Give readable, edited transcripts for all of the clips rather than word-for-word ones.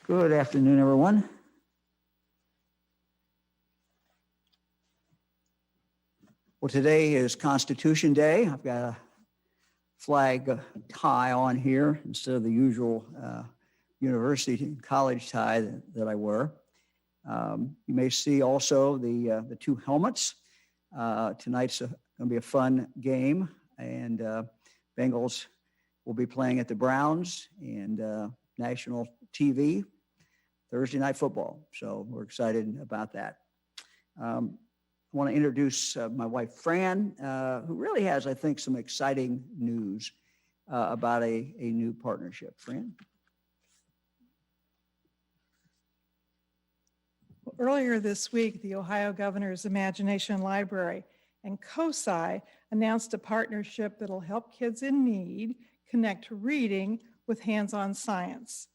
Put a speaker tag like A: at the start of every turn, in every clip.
A: Good afternoon, everyone. Well, today is Constitution Day. I've got a flag tie on here instead of the usual university and college tie that I wear. You may see also the two helmets. Tonight's going to be a fun game, and Bengals will be playing at the Browns and national TV. Thursday night football. So we're excited about that. I want to introduce my wife, Fran, who really has, I think, some exciting news about a new partnership. Fran?
B: Well, earlier this week, the Ohio Governor's Imagination Library and COSI announced a partnership that'll help kids in need connect reading with hands-on science.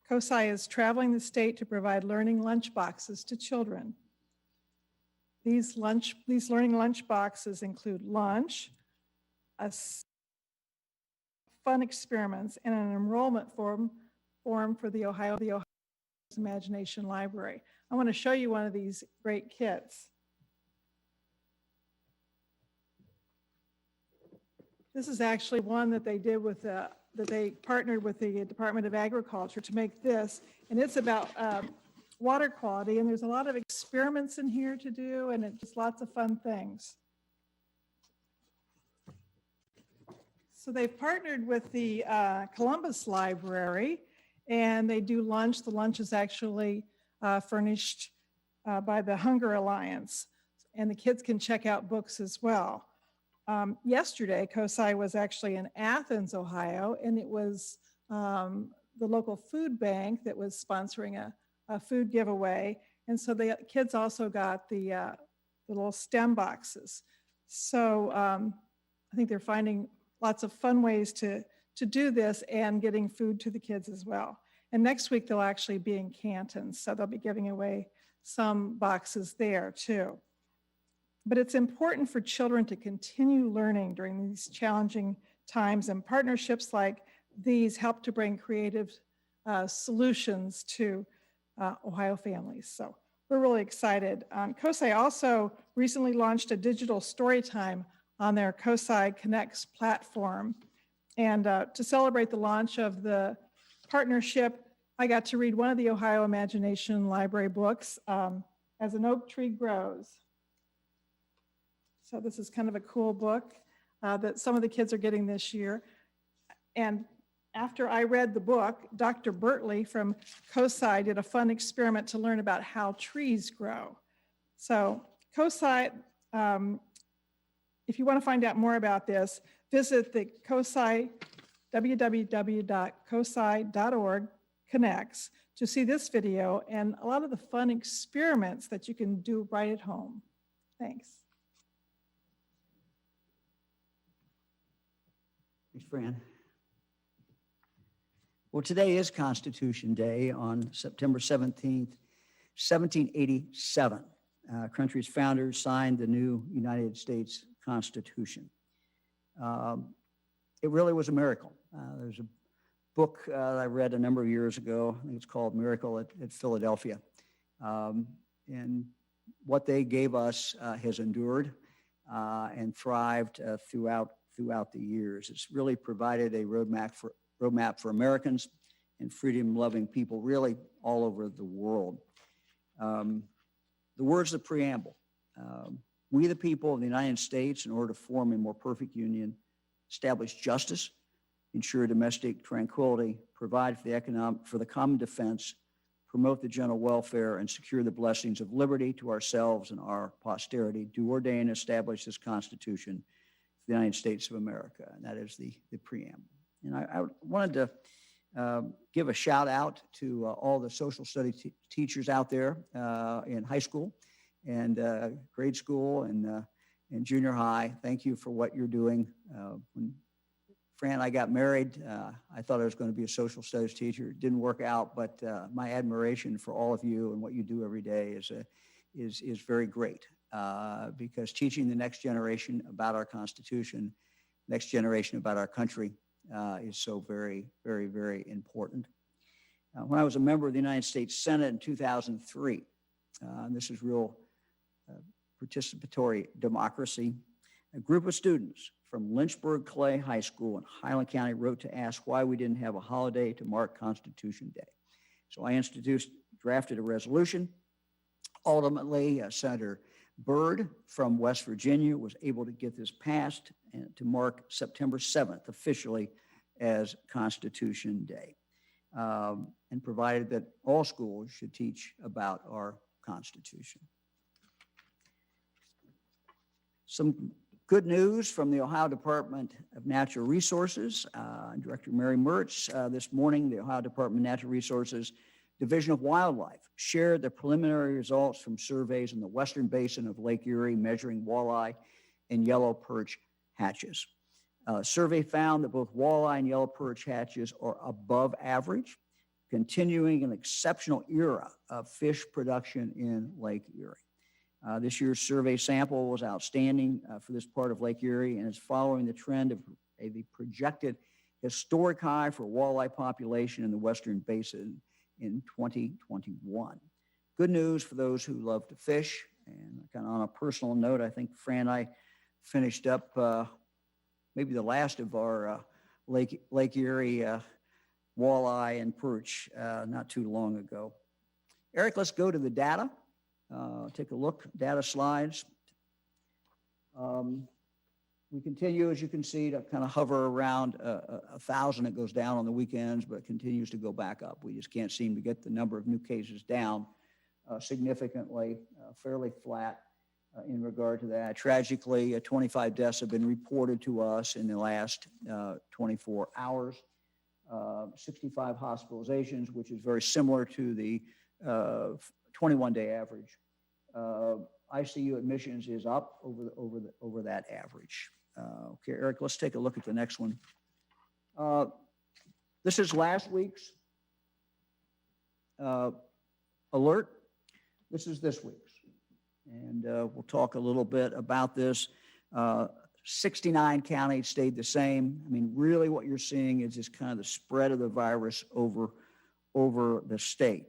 B: COSI is traveling the state to provide learning lunch boxes to children. These learning lunch boxes include lunch, fun experiments, and an enrollment form for the Ohio Imagination Library. I want to show you one of these great kits. This is actually one that they did with that they partnered with the Department of Agriculture to make this, and it's about water quality, and there's a lot of experiments in here to do, and it's just lots of fun things. So they've partnered with the Columbus Library, and they do lunch. The lunch is actually furnished by the Hunger Alliance, and the kids can check out books as well. Yesterday, COSI was actually in Athens, Ohio, and it was the local food bank that was sponsoring a food giveaway. And so the kids also got the little STEM boxes. So I think they're finding lots of fun ways to do this and getting food to the kids as well. And next week, they'll actually be in Canton, so they'll be giving away some boxes there too. But it's important for children to continue learning during these challenging times, and partnerships like these help to bring creative solutions to Ohio families. So we're really excited. COSI also recently launched a digital story time on their COSI Connects platform. And to celebrate the launch of the partnership, I got to read one of the Ohio Imagination Library books, As an Oak Tree Grows. So this is kind of a cool book that some of the kids are getting this year. And after I read the book, Dr. Bertley from COSI did a fun experiment to learn about how trees grow. So COSI, if you want to find out more about this, visit the COSI, www.cosi.org connects to see this video and a lot of the fun experiments that you can do right at home. Thanks.
A: Thanks, Fran. Well, today is Constitution Day on September 17th, 1787. Country's founders signed the new United States Constitution. It really was a miracle. There's a book that I read a number of years ago. I think it's called Miracle at Philadelphia. And what they gave us has endured and thrived throughout the years. It's really provided a roadmap for Americans and freedom-loving people really all over the world. The words of the preamble, we the people of the United States, in order to form a more perfect union, establish justice, ensure domestic tranquility, provide for the common defense, promote the general welfare, and secure the blessings of liberty to ourselves and our posterity, do ordain and establish this Constitution the United States of America, and that is the preamble. And I wanted to give a shout out to all the social studies teachers out there in high school and grade school and in junior high. Thank you for what you're doing. When Fran and I got married, I thought I was going to be a social studies teacher. It didn't work out, but my admiration for all of you and what you do every day is very great, because teaching the next generation about our Constitution, next generation about our country, is so very, very, very important. When I was a member of the United States Senate in 2003, and this is real participatory democracy, a group of students from Lynchburg Clay High School in Highland County wrote to ask why we didn't have a holiday to mark Constitution Day. So I drafted a resolution. Ultimately, Senator Byrd from West Virginia was able to get this passed and to mark September 7th officially as Constitution Day, and provided that all schools should teach about our Constitution. Some good news from the Ohio Department of Natural Resources. Director Mary Mertz, this morning, the Ohio Department of Natural Resources Division of Wildlife shared the preliminary results from surveys in the western basin of Lake Erie measuring walleye and yellow perch hatches. Survey found that both walleye and yellow perch hatches are above average, continuing an exceptional era of fish production in Lake Erie. This year's survey sample was outstanding for this part of Lake Erie and is following the trend of the projected historic high for walleye population in the western basin in 2021. Good news for those who love to fish. And kind of on a personal note, I think Fran and I finished up maybe the last of our Lake Erie walleye and perch not too long ago. Eric, let's go to the data. Take a look, data slides. We continue, as you can see, to kind of hover around 1,000. It goes down on the weekends, but it continues to go back up. We just can't seem to get the number of new cases down significantly, fairly flat in regard to that. Tragically, 25 deaths have been reported to us in the last 24 hours. 65 hospitalizations, which is very similar to the 21-day average. ICU admissions is up over that average. Okay, Eric, let's take a look at the next one. This is last week's alert. This is this week's. And we'll talk a little bit about this. 69 counties stayed the same. I mean, really what you're seeing is just kind of the spread of the virus over the state.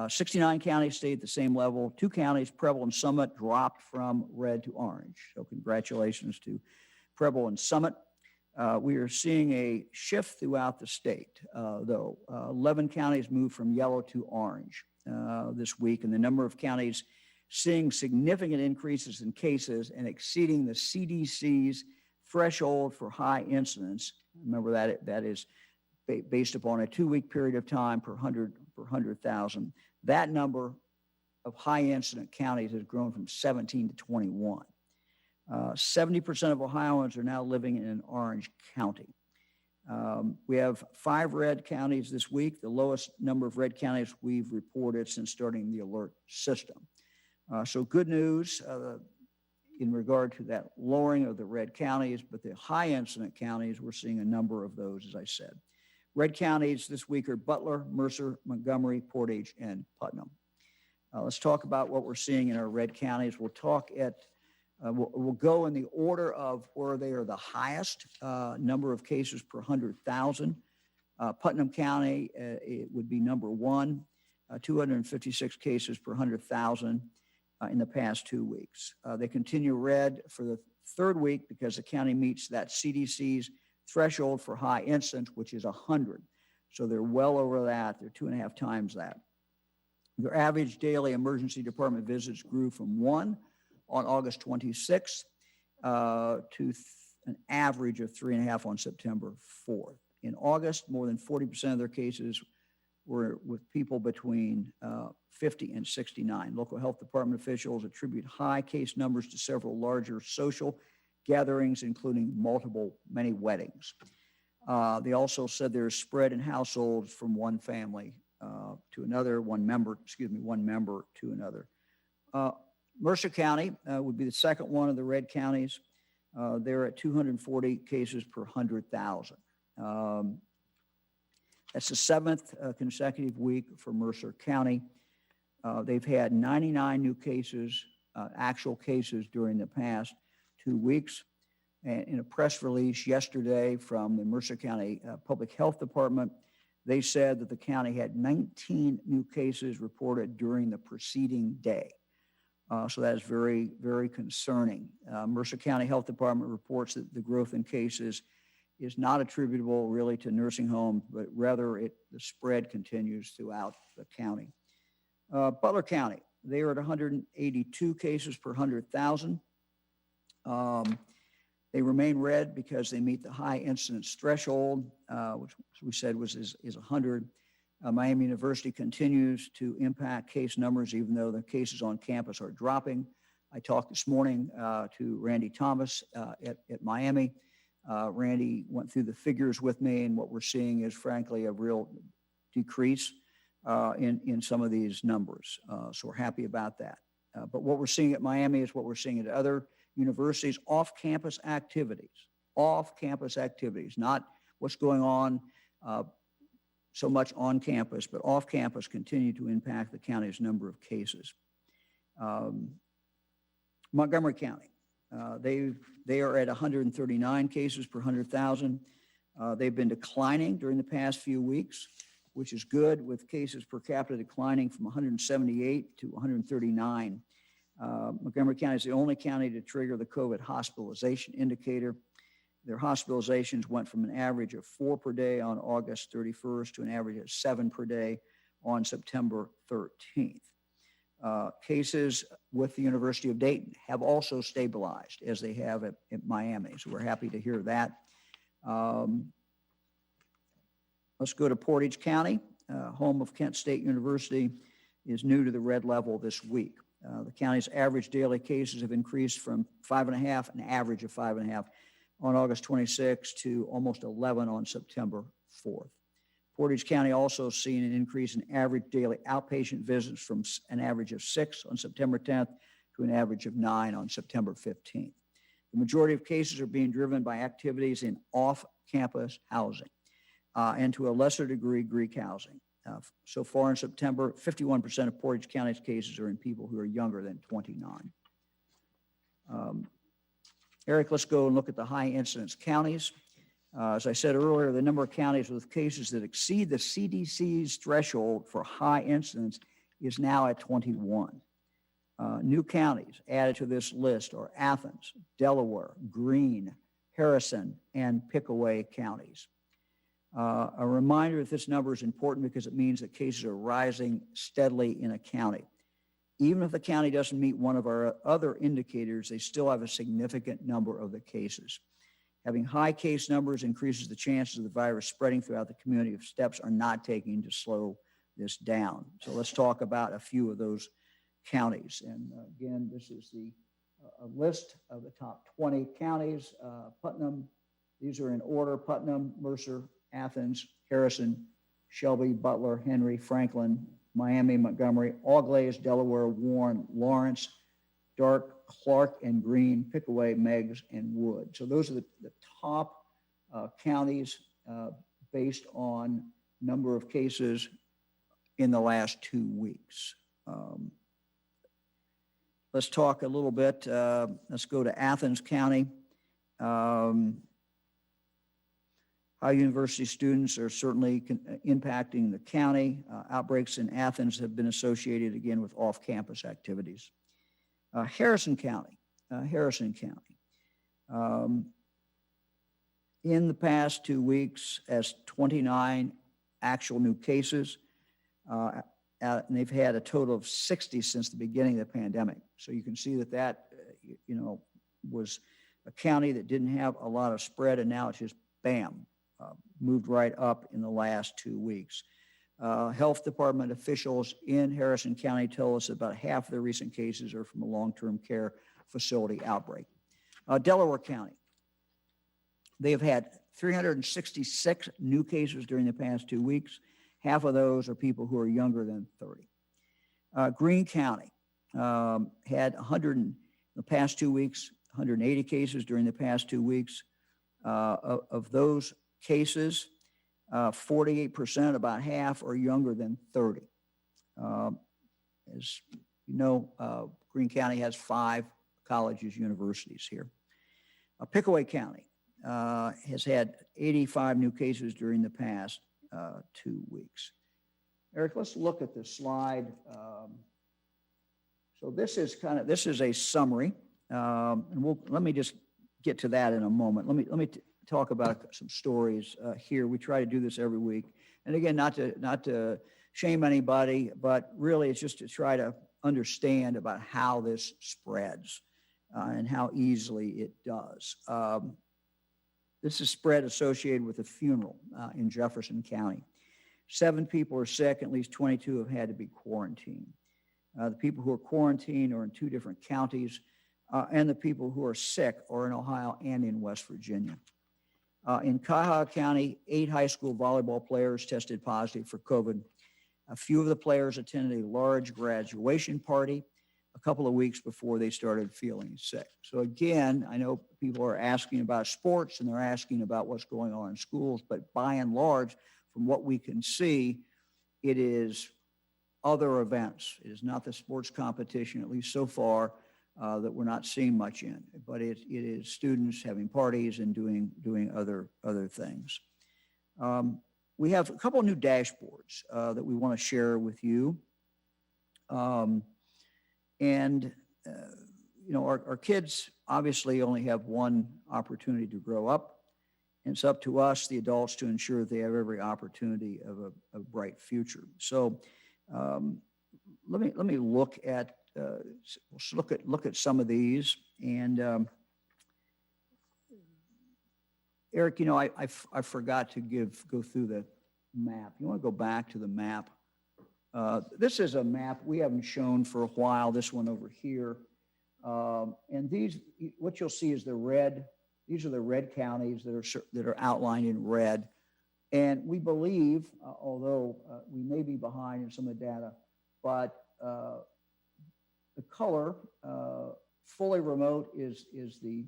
A: 69 counties stayed at the same level. 2 counties, Preble and Summit, dropped from red to orange. So congratulations to Preble and Summit. We are seeing a shift throughout the state, though. 11 counties moved from yellow to orange this week, and the number of counties seeing significant increases in cases and exceeding the CDC's threshold for high incidence. Remember that is based upon a 2-week period of time per 100,000. That number of high incident counties has grown from 17 to 21. 70% of Ohioans are now living in an orange county. We have 5 red counties this week, the lowest number of red counties we've reported since starting the alert system. So good news in regard to that lowering of the red counties, but the high incident counties, we're seeing a number of those, as I said. Red counties this week are Butler, Mercer, Montgomery, Portage, and Putnam. Let's talk about what we're seeing in our red counties. We'll talk at, we'll go in the order of where they are the highest number of cases per 100,000. Putnam County, it would be number 1, 256 cases per 100,000 in the past 2 weeks. They continue red for the 3rd week because the county meets that CDC's threshold for high incidence, which is 100. So they're well over that. They're 2.5 times that. Their average daily emergency department visits grew from 1 on August 26th to an average of 3.5 on September 4th. In August, more than 40% of their cases were with people between 50 and 69. Local health department officials attribute high case numbers to several larger social gatherings, including many weddings. They also said there's spread in households from one family to another, one member to another. Mercer County would be the second one of the red counties. They're at 240 cases per 100,000. That's the seventh consecutive week for Mercer County. They've had 99 new cases, actual cases during the past 2 weeks. And in a press release yesterday from the Mercer County Public Health Department, they said that the county had 19 new cases reported during the preceding day. So that is very, very concerning. Mercer County Health Department reports that the growth in cases is not attributable really to nursing homes, but rather the spread continues throughout the county. Butler County, they are at 182 cases per 100,000. They remain red because they meet the high incidence threshold, which we said is 100. Miami University continues to impact case numbers, even though the cases on campus are dropping. I talked this morning to Randy Thomas at Miami. Randy went through the figures with me, and what we're seeing is, frankly, a real decrease in some of these numbers. So we're happy about that. But what we're seeing at Miami is what we're seeing at other universities, off-campus activities, not what's going on so much on campus, but off campus continue to impact the county's number of cases. Montgomery County, they are at 139 cases per 100,000. They've been declining during the past few weeks, which is good, with cases per capita declining from 178 to 139. Montgomery County is the only county to trigger the COVID hospitalization indicator. Their hospitalizations went from an average of 4 per day on August 31st to an average of 7 per day on September 13th. Cases with the University of Dayton have also stabilized, as they have at Miami, so we're happy to hear that. Let's go to Portage County, home of Kent State University, is new to the red level this week. The county's average daily cases have increased from 5.5, an average of 5.5, on August 26 to almost 11 on September 4th. Portage County also seen an increase in average daily outpatient visits from an average of 6 on September 10th to an average of 9 on September 15th. The majority of cases are being driven by activities in off-campus housing and to a lesser degree, Greek housing. So far in September, 51% of Portage County's cases are in people who are younger than 29. Eric, let's go and look at the high incidence counties. As I said earlier, the number of counties with cases that exceed the CDC's threshold for high incidence is now at 21. New counties added to this list are Athens, Delaware, Greene, Harrison, and Pickaway counties. A reminder that this number is important because it means that cases are rising steadily in a county. Even if the county doesn't meet one of our other indicators, they still have a significant number of the cases. Having high case numbers increases the chances of the virus spreading throughout the community if steps are not taken to slow this down. So let's talk about a few of those counties. And again, this is a list of the top 20 counties. Putnam, these are in order: Putnam, Mercer, Athens, Harrison, Shelby, Butler, Henry, Franklin, Miami, Montgomery, Auglaize, Delaware, Warren, Lawrence, Dark, Clark, and Greene, Pickaway, Meigs, and Wood. So those are the top counties based on number of cases in the last 2 weeks. Let's talk a little bit. Let's go to Athens County. High university students are certainly impacting the county. Outbreaks in Athens have been associated again with off-campus activities. Harrison County. In the past 2 weeks, has 29 actual new cases, and they've had a total of 60 since the beginning of the pandemic. So you can see that was a county that didn't have a lot of spread, and now it's just bam, moved right up in the last 2 weeks. Health department officials in Harrison County tell us about half of the recent cases are from a long-term care facility outbreak. Delaware County, they have had 366 new cases during the past 2 weeks. Half of those are people who are younger than 30. Greene County had 100 in the past 2 weeks, 180 cases during the past 2 weeks. Of those cases, 48%, about half, are younger than 30. As you know, Greene County has 5 colleges, universities here. Pickaway County has had 85 new cases during the past 2 weeks. Eric, let's look at the slide. So this is a summary, and let me just get to that in a moment. Let me talk about some stories here. We try to do this every week, and again, not to shame anybody, but really it's just to try to understand about how this spreads and how easily it does. This is spread associated with a funeral in Jefferson County. 7 people are sick, at least 22 have had to be quarantined. The people who are quarantined are in 2 different counties, and the people who are sick are in Ohio and in West Virginia. In Cuyahoga County, 8 high school volleyball players tested positive for COVID. A few of the players attended a large graduation party a couple of weeks before they started feeling sick. So again, I know people are asking about sports and they're asking about what's going on in schools, but by and large, from what we can see, it is other events. It is not the sports competition, at least so far, that we're not seeing much in, but it is students having parties and doing other things. We have a couple of new dashboards that we want to share with you. Our kids obviously only have one opportunity to grow up. And it's up to us, the adults, to ensure that they have every opportunity of a bright future. So let me look at some of these. And Eric, I forgot to go through the map. You want to go back to the map? This is a map we haven't shown for a while. This one over here, and what you'll see is the red. These are the red counties that are outlined in red. And we believe, although we may be behind in some of the data, but the color, fully remote is the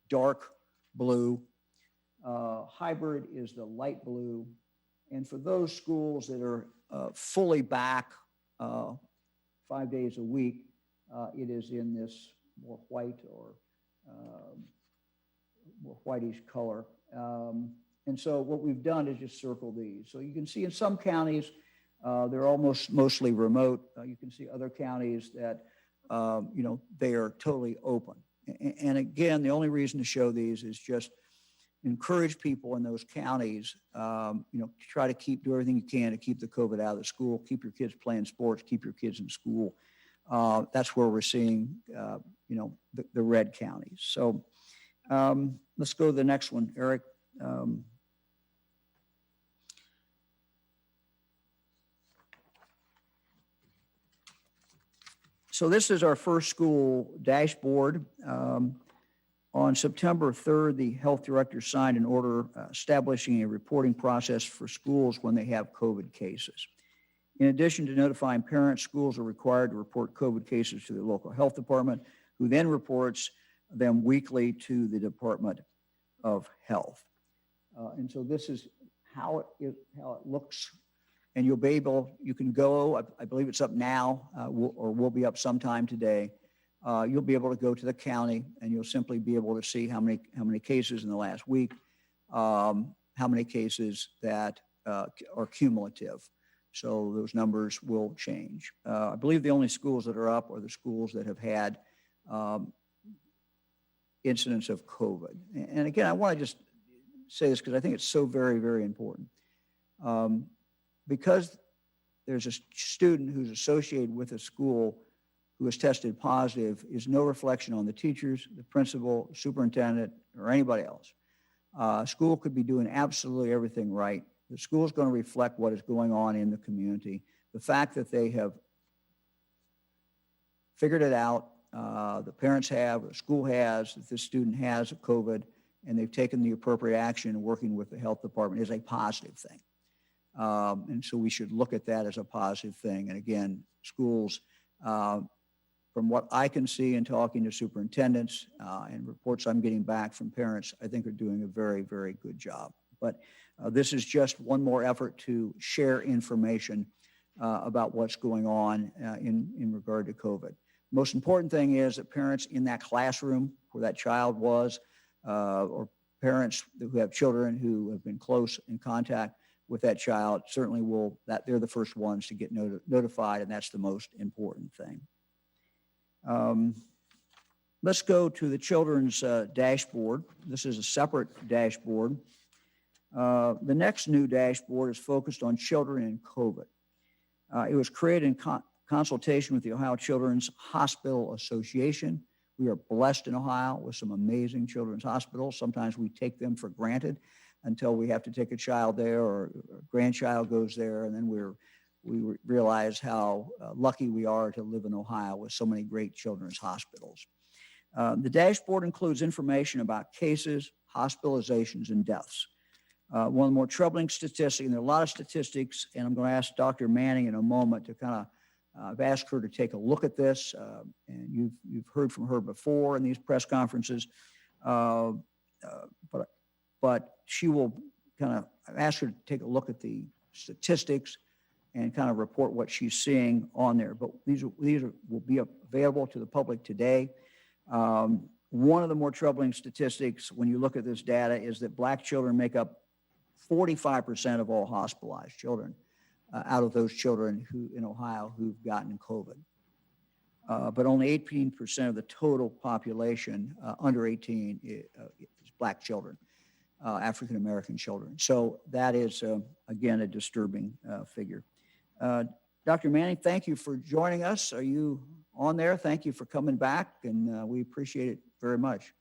A: dark blue. Hybrid is the light blue. And for those schools that are fully back 5 days a week, it is in this more white or more whitish color. And so what we've done is just circle these. So you can see in some counties, they're mostly remote. You can see other counties that, they are totally open. And again, the only reason to show these is just encourage people in those counties, to try to do everything you can to keep the COVID out of the school, keep your kids playing sports, keep your kids in school. That's where we're seeing, the red counties. So let's go to the next one, Eric. So this is our first school dashboard. On September 3rd, the health director signed an order establishing a reporting process for schools when they have COVID cases. In addition to notifying parents, schools are required to report COVID cases to the local health department, who then reports them weekly to the Department of Health. And so this is how it looks. And you can go, I believe it's up now, or will be up sometime today. You'll be able to go to the county and you'll simply be able to see how many cases in the last week, how many cases that are cumulative. So those numbers will change. I believe the only schools that are up are the schools that have had incidents of COVID. And again, I want to just say this because I think it's so very, very important. Because there's a student who's associated with a school who has tested positive is no reflection on the teachers, the principal, superintendent, or anybody else. School could be doing absolutely everything right. The school is going to reflect what is going on in the community. The fact that they have figured it out, the parents have, or the school has, that this student has COVID, and they've taken the appropriate action in working with the health department is a positive thing. And so we should look at that as a positive thing. And again, schools from what I can see in talking to superintendents and reports I'm getting back from parents, I think are doing a very, very good job. But this is just one more effort to share information about what's going on in regard to COVID. Most important thing is that parents in that classroom where that child was, or parents who have children who have been close in contact with that child, certainly they're the first ones to get notified, and that's the most important thing. Let's go to the children's dashboard. This is a separate dashboard. The next new dashboard is focused on children in COVID. It was created in consultation with the Ohio Children's Hospital Association. We are blessed in Ohio with some amazing children's hospitals. Sometimes we take them for granted until we have to take a child there or a grandchild goes there, and then we realize how lucky we are to live in Ohio with so many great children's hospitals. The dashboard includes information about cases, hospitalizations, and deaths. One of the more troubling statistics, and there are a lot of statistics, and I'm going to ask Dr. Manning in a moment to kind of, I've asked her to take a look at this, and you've heard from her before in these press conferences, but she will kind of, I've asked her to take a look at the statistics and kind of report what she's seeing on there. But these will be available to the public today. One of the more troubling statistics when you look at this data is that Black children make up 45% of all hospitalized children out of those children in Ohio who've gotten COVID. But only 18% of the total population under 18 is Black children, African-American children. So that is, again, a disturbing figure. Dr. Manning, thank you for joining us. Are you on there? Thank you for coming back, and we appreciate it very much.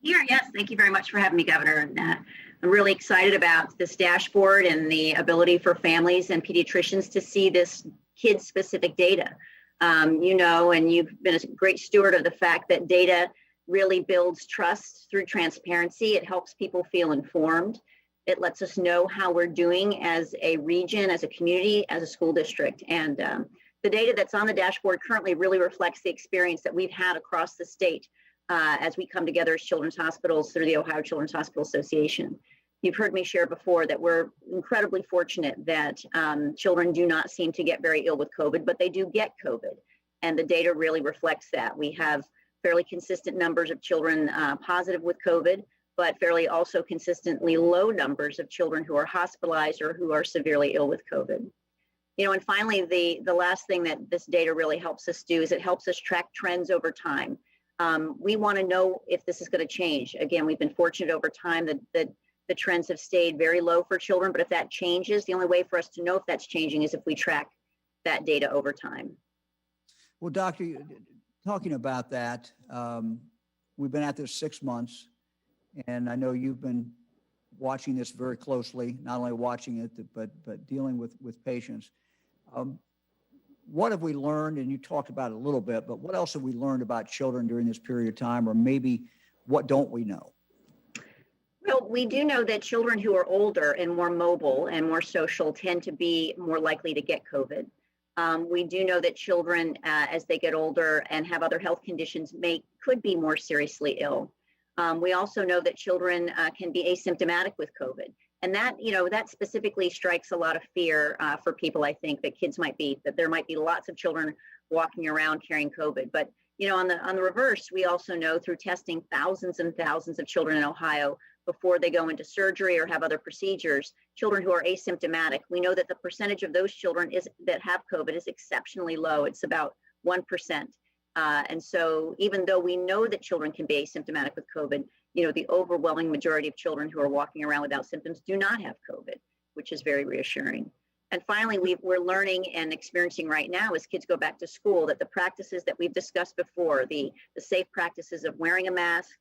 C: Here, yes, thank you very much for having me, Governor. And, I'm really excited about this dashboard and the ability for families and pediatricians to see this kid-specific data. You know, and you've been a great steward of the fact that data really builds trust through transparency. It helps people feel informed. It lets us know how we're doing as a region, as a community, as a school district. And the data that's on the dashboard currently really reflects the experience that we've had across the state as we come together as children's hospitals through the Ohio Children's Hospital Association. You've heard me share before that we're incredibly fortunate that children do not seem to get very ill with COVID, but they do get COVID. And the data really reflects that. We have fairly consistent numbers of children positive with COVID, but fairly also consistently low numbers of children who are hospitalized or who are severely ill with COVID. You know, and finally, the last thing that this data really helps us do is it helps us track trends over time. We want to know if this is going to change. Again, we've been fortunate over time that the trends have stayed very low for children, but if that changes, the only way for us to know if that's changing is if we track that data over time.
A: Well, Doctor, talking about that, we've been at this 6 months, and I know you've been watching this very closely, not only watching it, but dealing with patients. What have we learned, and you talked about it a little bit, but what else have we learned about children during this period of time, or maybe what don't we know?
C: Well, we do know that children who are older and more mobile and more social tend to be more likely to get COVID. We do know that children, as they get older and have other health conditions, could be more seriously ill. We also know that children can be asymptomatic with COVID. And that, you know, that specifically strikes a lot of fear for people, I think, that there might be lots of children walking around carrying COVID. But, you know, on the reverse, we also know through testing thousands and thousands of children in Ohio before they go into surgery or have other procedures, children who are asymptomatic, we know that the percentage of those children that have COVID is exceptionally low. It's about 1%. And so even though we know that children can be asymptomatic with COVID, you know, the overwhelming majority of children who are walking around without symptoms do not have COVID, which is very reassuring. And finally, we're learning and experiencing right now as kids go back to school that the practices that we've discussed before, the safe practices of wearing a mask,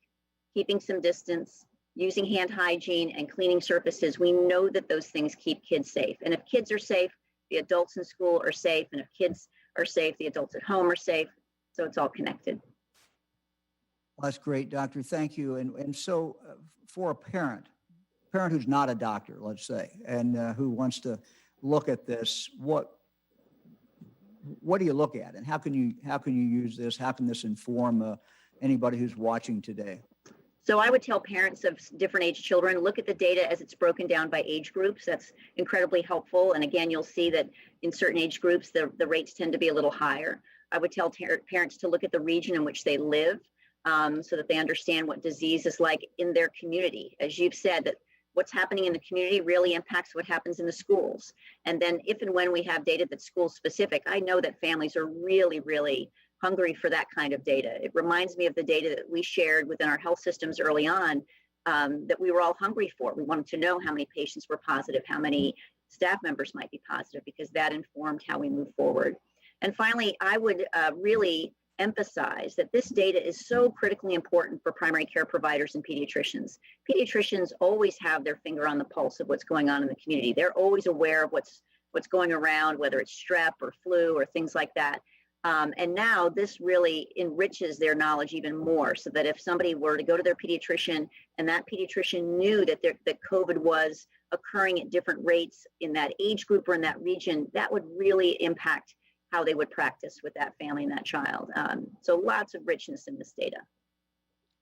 C: keeping some distance, using hand hygiene, and cleaning surfaces, we know that those things keep kids safe. And if kids are safe, the adults in school are safe. And if kids are safe, the adults at home are safe. So it's all connected.
A: Well, that's great, Doctor. Thank you. And so for a parent who's not a doctor, let's say, and who wants to look at this, what what do you look at, and how can you use this? How can this inform anybody who's watching today?
C: So I would tell parents of different age children, look at the data as it's broken down by age groups. That's incredibly helpful. And again, you'll see that in certain age groups, the rates tend to be a little higher. I would tell parents to look at the region in which they live, so that they understand what disease is like in their community. As you've said, that what's happening in the community really impacts what happens in the schools. And then if and when we have data that's school specific, I know that families are really, really hungry for that kind of data. It reminds me of the data that we shared within our health systems early on, that we were all hungry for. We wanted to know how many patients were positive, how many staff members might be positive, because that informed how we move forward. And finally, I would really emphasize that this data is so critically important for primary care providers and pediatricians. Pediatricians always have their finger on the pulse of what's going on in the community. They're always aware of what's going around, whether it's strep or flu or things like that. And now this really enriches their knowledge even more, so that if somebody were to go to their pediatrician and that pediatrician knew that COVID was occurring at different rates in that age group or in that region, that would really impact how they would practice with that family and that child. So lots of richness in this data.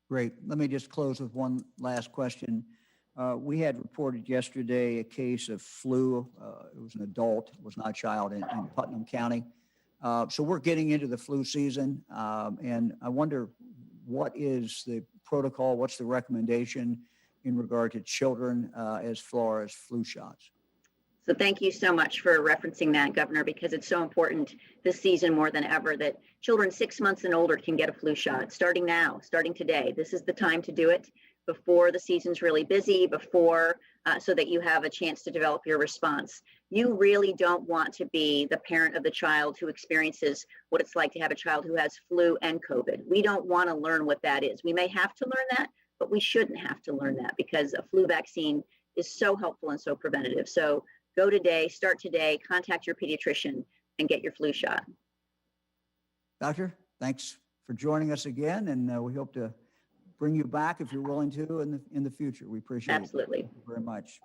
A: Great. Let me just close with one last question. We had reported yesterday a case of flu. It was an adult, it was not a child, in Putnam County. So we're getting into the flu season, and I wonder, what is the protocol? What's the recommendation in regard to children as far as flu shots?
C: So thank you so much for referencing that, Governor, because it's so important this season more than ever that children 6 months and older can get a flu shot starting now, starting today. This is the time to do it before the season's really busy, so that you have a chance to develop your response. You really don't want to be the parent of the child who experiences what it's like to have a child who has flu and COVID. We don't want to learn what that is. We may have to learn that, but we shouldn't have to learn that, because a flu vaccine is so helpful and so preventative. So go today, start today, contact your pediatrician and get your flu shot.
A: Doctor, thanks for joining us again, and we hope to bring you back if you're willing to in the future. We appreciate
C: Absolutely.
A: it. Thank you very much.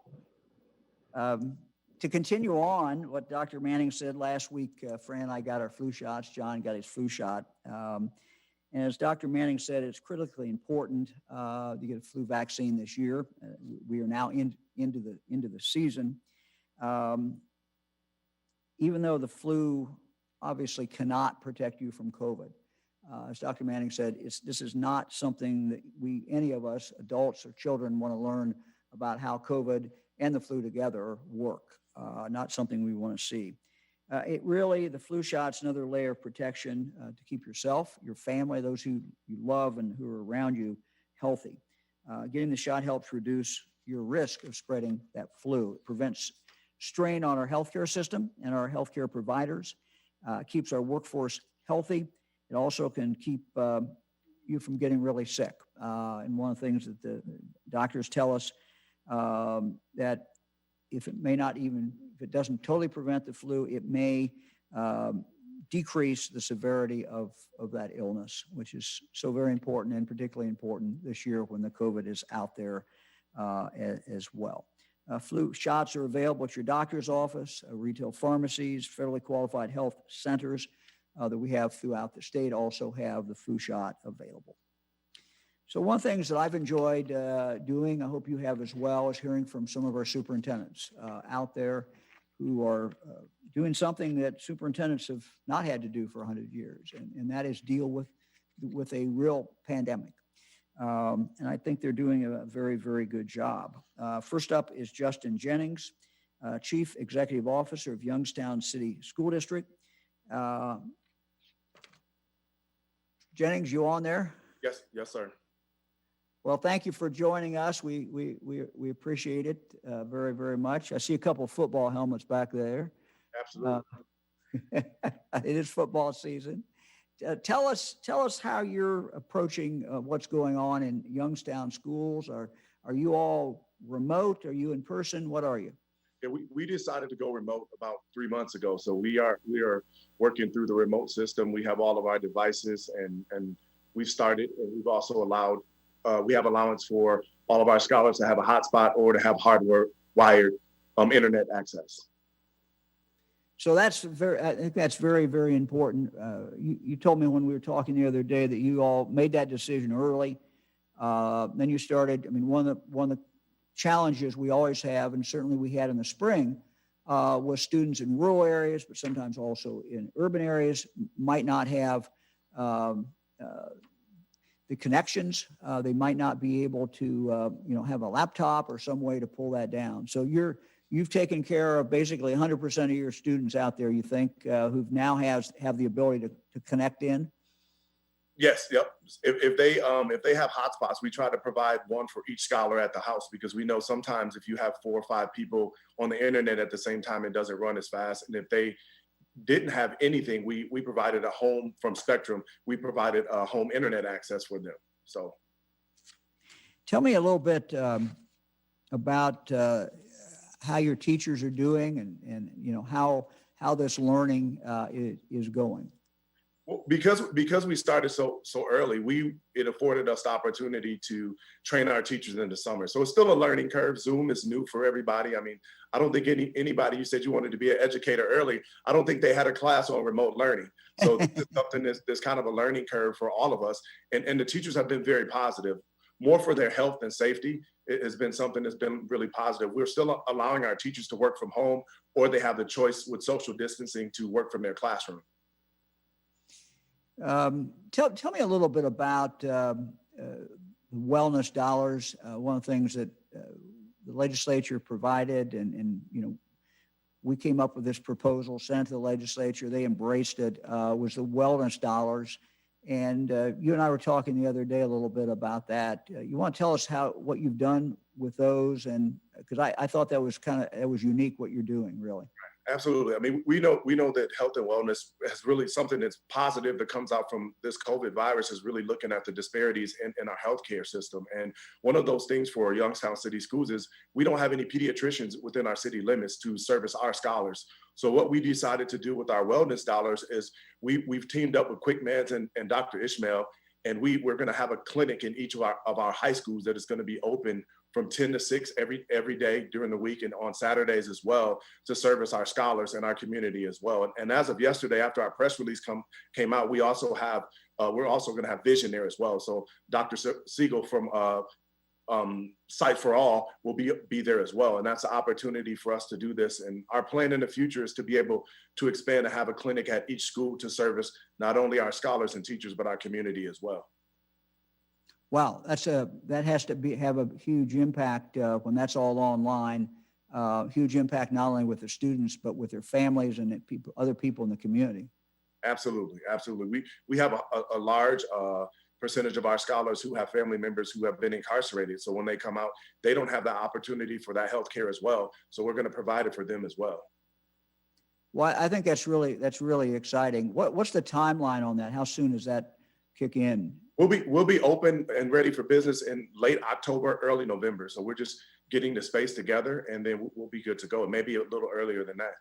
A: To continue on what Dr. Manning said last week, Fran and I got our flu shots. John got his flu shot. And as Dr. Manning said, it's critically important to get a flu vaccine this year. We are now into the season. Even though the flu obviously cannot protect you from COVID. As Dr. Manning said, this is not something that any of us, adults or children, want to learn about how COVID and the flu together work. Not something we want to see. The flu shot's another layer of protection to keep yourself, your family, those who you love and who are around you healthy. Getting the shot helps reduce your risk of spreading that flu. It prevents strain on our healthcare system and our healthcare providers, keeps our workforce healthy. It also can keep you from getting really sick. And one of the things that the doctors tell us, that if it doesn't totally prevent the flu, it may decrease the severity of that illness, which is so very important, and particularly important this year when the COVID is out there as well. Flu shots are available at your doctor's office, retail pharmacies, federally qualified health centers that we have throughout the state also have the flu shot available. So one of the things that I've enjoyed doing, I hope you have as well, is hearing from some of our superintendents out there who are doing something that superintendents have not had to do for 100 years, and that is deal with a real pandemic. And I think they're doing a very, very good job. First up is Justin Jennings, Chief Executive Officer of Youngstown City School District. Jennings, you on there?
D: Yes, sir.
A: Well, thank you for joining us. We appreciate it very, very much. I see a couple of football helmets back there.
D: Absolutely.
A: It is football season. Tell us how you're approaching what's going on in Youngstown schools. Are you all remote? Are you in person? What are you?
D: Yeah, we decided to go remote about 3 months ago. So we are working through the remote system. We have all of our devices, and we've started, and we've also allowed, we have allowance for all of our scholars to have a hotspot or to have hardware wired internet access.
A: So I think that's very, very important. You told me when we were talking the other day that you all made that decision early. Then you started, I mean, one of the challenges we always have, and certainly we had in the spring, was students in rural areas, but sometimes also in urban areas might not have the connections. They might not be able to, have a laptop or some way to pull that down. So you've taken care of basically 100% of your students out there, you think, who've now have the ability to connect in?
D: Yes, yep. If they have hotspots, we try to provide one for each scholar at the house, because we know sometimes if you have 4 or 5 people on the internet at the same time, it doesn't run as fast. And if they didn't have anything, we provided a home from Spectrum. We provided a home internet access for them. So,
A: tell me a little bit about how your teachers are doing, and how this learning is going.
D: well, because we started so early, it afforded us the opportunity to train our teachers in the summer. So it's still a learning curve. Zoom is new for everybody. I mean, I don't think anybody, you said you wanted to be an educator early, I don't think they had a class on remote learning. So this is something that's kind of a learning curve for all of us. And the teachers have been very positive, more for their health and safety. It has been something that's been really positive. We're still allowing our teachers to work from home, or they have the choice with social distancing to work from their classroom.
A: Tell me a little bit about wellness dollars. One of the things that the legislature provided, and we came up with this proposal, sent it to the legislature, they embraced it, was the wellness dollars. And you and I were talking the other day a little bit about that. You want to tell us what you've done with those? And because I thought that was unique what you're doing, really.
D: Absolutely. I mean, we know that health and wellness has really something that's positive that comes out from this COVID virus, is really looking at the disparities in our healthcare system. And one of those things for Youngstown City Schools is we don't have any pediatricians within our city limits to service our scholars. So what we decided to do with our wellness dollars is we've teamed up with Quick Meds and Dr. Ishmael, and we're going to have a clinic in each of our high schools that is going to be open from 10 to 6 every day during the week, and on Saturdays as well, to service our scholars and our community as well. And as of yesterday, after our press release came out, we're also going to have vision there as well. So Dr. Siegel from Sight for All will be there as well. And that's an opportunity for us to do this. And our plan in the future is to be able to expand and have a clinic at each school to service not only our scholars and teachers, but our community as well.
A: Wow, that has to have a huge impact when that's all online. Huge impact not only with the students but with their families and other people in the community.
D: Absolutely, absolutely. We have a large percentage of our scholars who have family members who have been incarcerated. So when they come out, they don't have the opportunity for that health care as well. So we're going to provide it for them as well.
A: Well, I think that's really exciting. What's the timeline on that? How soon does that kick in?
D: We'll be open and ready for business in late October, early November. So we're just getting the space together, and then we'll be good to go. Maybe a little earlier than that.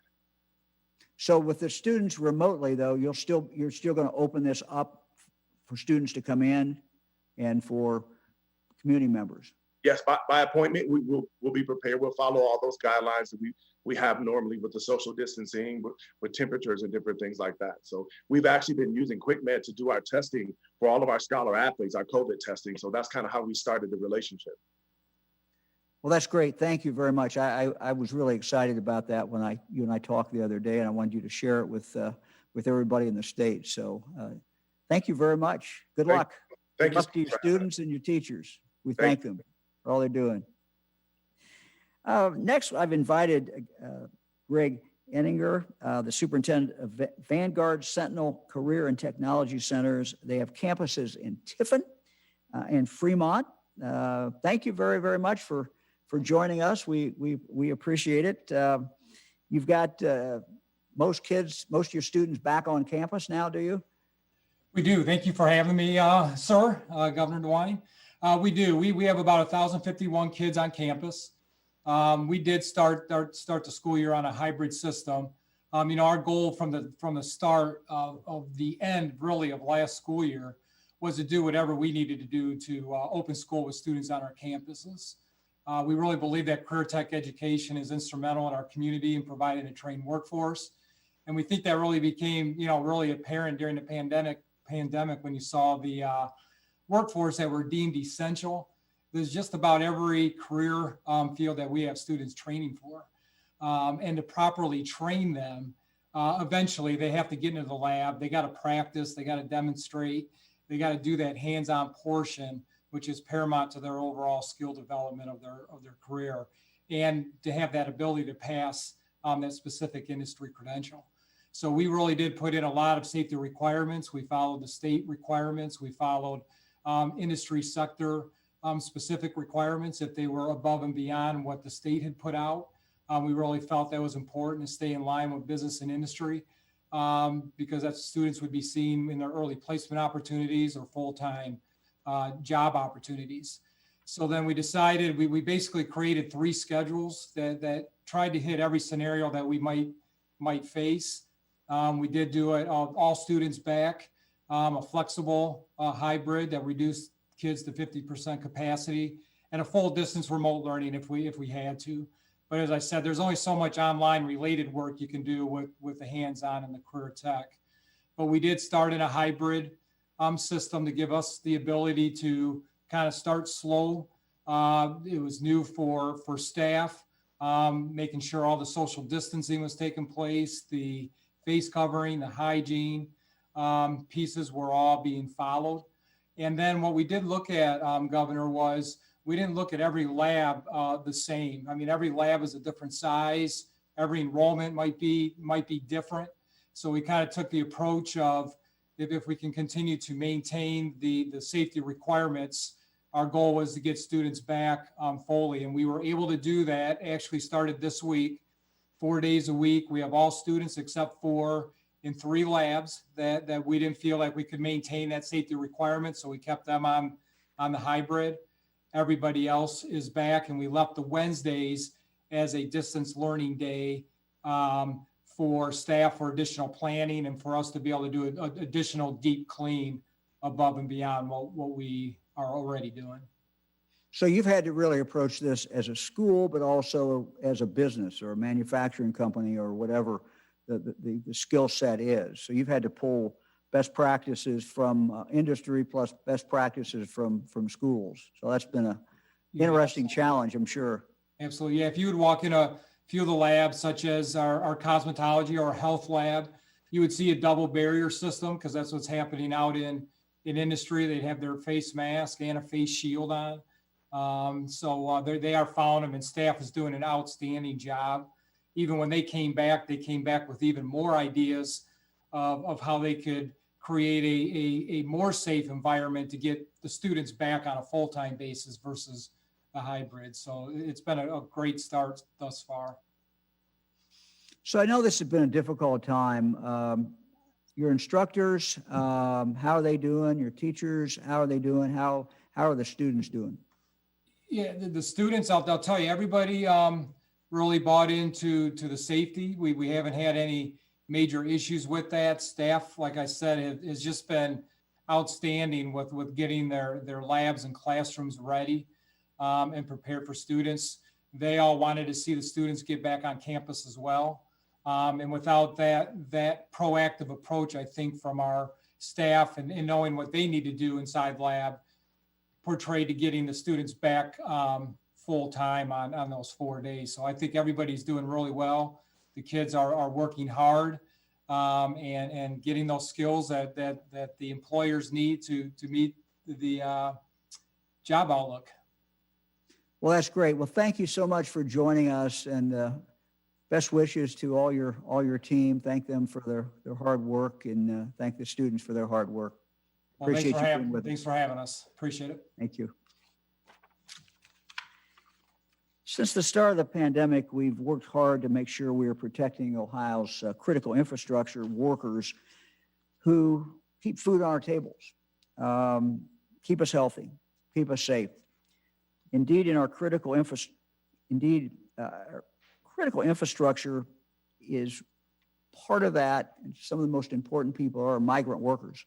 A: So with the students remotely, though, you're still going to open this up for students to come in and for community members.
D: Yes, by appointment, we'll be prepared. We'll follow all those guidelines that we have normally with the social distancing, with temperatures and different things like that. So we've actually been using QuickMed to do our testing for all of our scholar athletes, our COVID testing. So that's kind of how we started the relationship.
A: Well, that's great. Thank you very much. I was really excited about that when you and I talked the other day, and I wanted you to share it with everybody in the state. So thank you very much. Good luck.
D: Thank
A: Good
D: you.
A: luck to your students and your teachers. We thank them for all they're doing. Next, I've invited Greg Enninger, the superintendent of Vanguard Sentinel Career and Technology Centers. They have campuses in Tiffin and Fremont. Thank you very, very much for joining us. We appreciate it. You've got most of your students back on campus now, do you?
E: We do. Thank you for having me, sir, Governor DeWine. We do. We have about 1,051 kids on campus. We did start the school year on a hybrid system. Our goal from the start of the end, really, of last school year was to do whatever we needed to do to open school with students on our campuses. We really believe that career tech education is instrumental in our community in providing a trained workforce. And we think that really became, really apparent during the pandemic when you saw the workforce that were deemed essential. There's just about every career field that we have students training for. And to properly train them, eventually they have to get into the lab, they got to practice, they got to demonstrate, they got to do that hands-on portion, which is paramount to their overall skill development of their career, and to have that ability to pass that specific industry credential. So we really did put in a lot of safety requirements. We followed the state requirements. We followed industry sector specific requirements if they were above and beyond what the state had put out. We really felt that was important to stay in line with business and industry because that students would be seen in their early placement opportunities or full-time job opportunities. So then we decided, we basically created 3 schedules that tried to hit every scenario that we might face. We did do it all students back, a flexible hybrid that reduced kids to 50% capacity, and a full distance remote learning if we had to. But as I said, there's only so much online related work you can do with the hands-on and the career tech. But we did start in a hybrid system to give us the ability to kind of start slow. It was new for staff, making sure all the social distancing was taking place, the face covering, the hygiene pieces were all being followed. And then what we did look at, Governor, was we didn't look at every lab the same. I mean, every lab is a different size. Every enrollment might be different. So we kind of took the approach of if we can continue to maintain the safety requirements, our goal was to get students back fully. And we were able to do that. Actually started this week, 4 days a week. We have all students except for in 3 labs that we didn't feel like we could maintain that safety requirement. So we kept them on the hybrid. Everybody else is back, and we left the Wednesdays as a distance learning day for staff for additional planning and for us to be able to do an additional deep clean above and beyond what we are already doing.
A: So you've had to really approach this as a school, but also as a business or a manufacturing company or whatever the skill set is. So you've had to pull best practices from industry plus best practices from schools. So that's been a interesting challenge, I'm sure.
E: Absolutely. Yeah. If you would walk in a few of the labs, such as our cosmetology or health lab, you would see a double barrier system because that's what's happening out in industry. They'd have their face mask and a face shield on. So they are following them, and staff is doing an outstanding job. Even when they came back with even more ideas of how they could create a more safe environment to get the students back on a full-time basis versus a hybrid. So it's been a great start thus far.
A: So I know this has been a difficult time. Your instructors, how are they doing? Your teachers, how are they doing? How are the students doing?
E: Yeah, the students, I'll tell you, everybody really bought into the safety. We haven't had any major issues with that. Staff, like I said, has just been outstanding with getting their labs and classrooms ready and prepared for students. They all wanted to see the students get back on campus as well. And without that proactive approach, I think from our staff and knowing what they need to do inside lab, portrayed to getting the students back full time on those 4 days. So I think everybody's doing really well. The kids are working hard and getting those skills that the employers need to meet the job outlook.
A: Well, that's great. Well, thank you so much for joining us, and best wishes to all your team. Thank them for their hard work, and thank the students for their hard work.
E: Well,
A: Appreciate you being with us.
E: Thanks for having us. Appreciate it.
A: Thank you. Since the start of the pandemic, we've worked hard to make sure we are protecting Ohio's critical infrastructure workers who keep food on our tables, keep us healthy, keep us safe. Indeed, our critical infrastructure is part of that. And some of the most important people are migrant workers,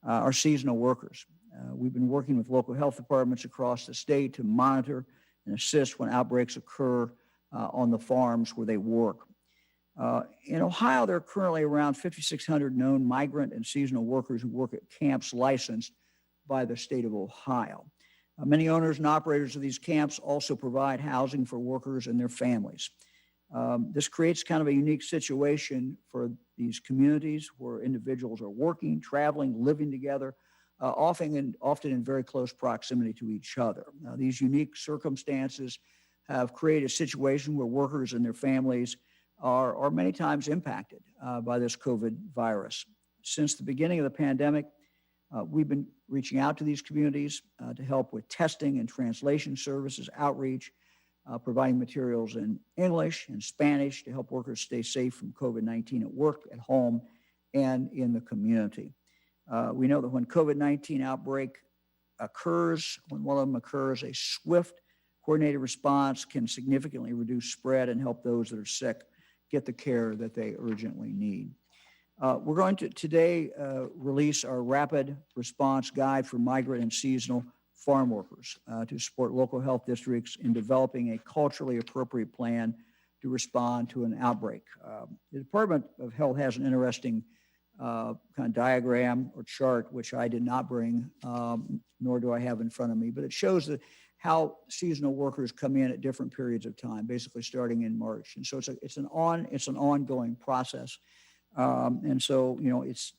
A: our seasonal workers. We've been working with local health departments across the state to monitor and assist when outbreaks occur on the farms where they work. In Ohio, there are currently around 5,600 known migrant and seasonal workers who work at camps licensed by the state of Ohio. Many owners and operators of these camps also provide housing for workers and their families. This creates kind of a unique situation for these communities where individuals are working, traveling, living together, often in very close proximity to each other. These unique circumstances have created a situation where workers and their families are many times impacted by this COVID virus. Since the beginning of the pandemic, we've been reaching out to these communities to help with testing and translation services, outreach, providing materials in English and Spanish to help workers stay safe from COVID-19 at work, at home, and in the community. We know that when COVID-19 outbreak occurs, when one of them occurs, a swift, coordinated response can significantly reduce spread and help those that are sick get the care that they urgently need. We're going to today release our rapid response guide for migrant and seasonal farm workers to support local health districts in developing a culturally appropriate plan to respond to an outbreak. The Department of Health has an interesting kind of diagram or chart, which I did not bring, nor do I have in front of me, but it shows how seasonal workers come in at different periods of time, basically starting in March. And so it's an ongoing process. And so, you know, it's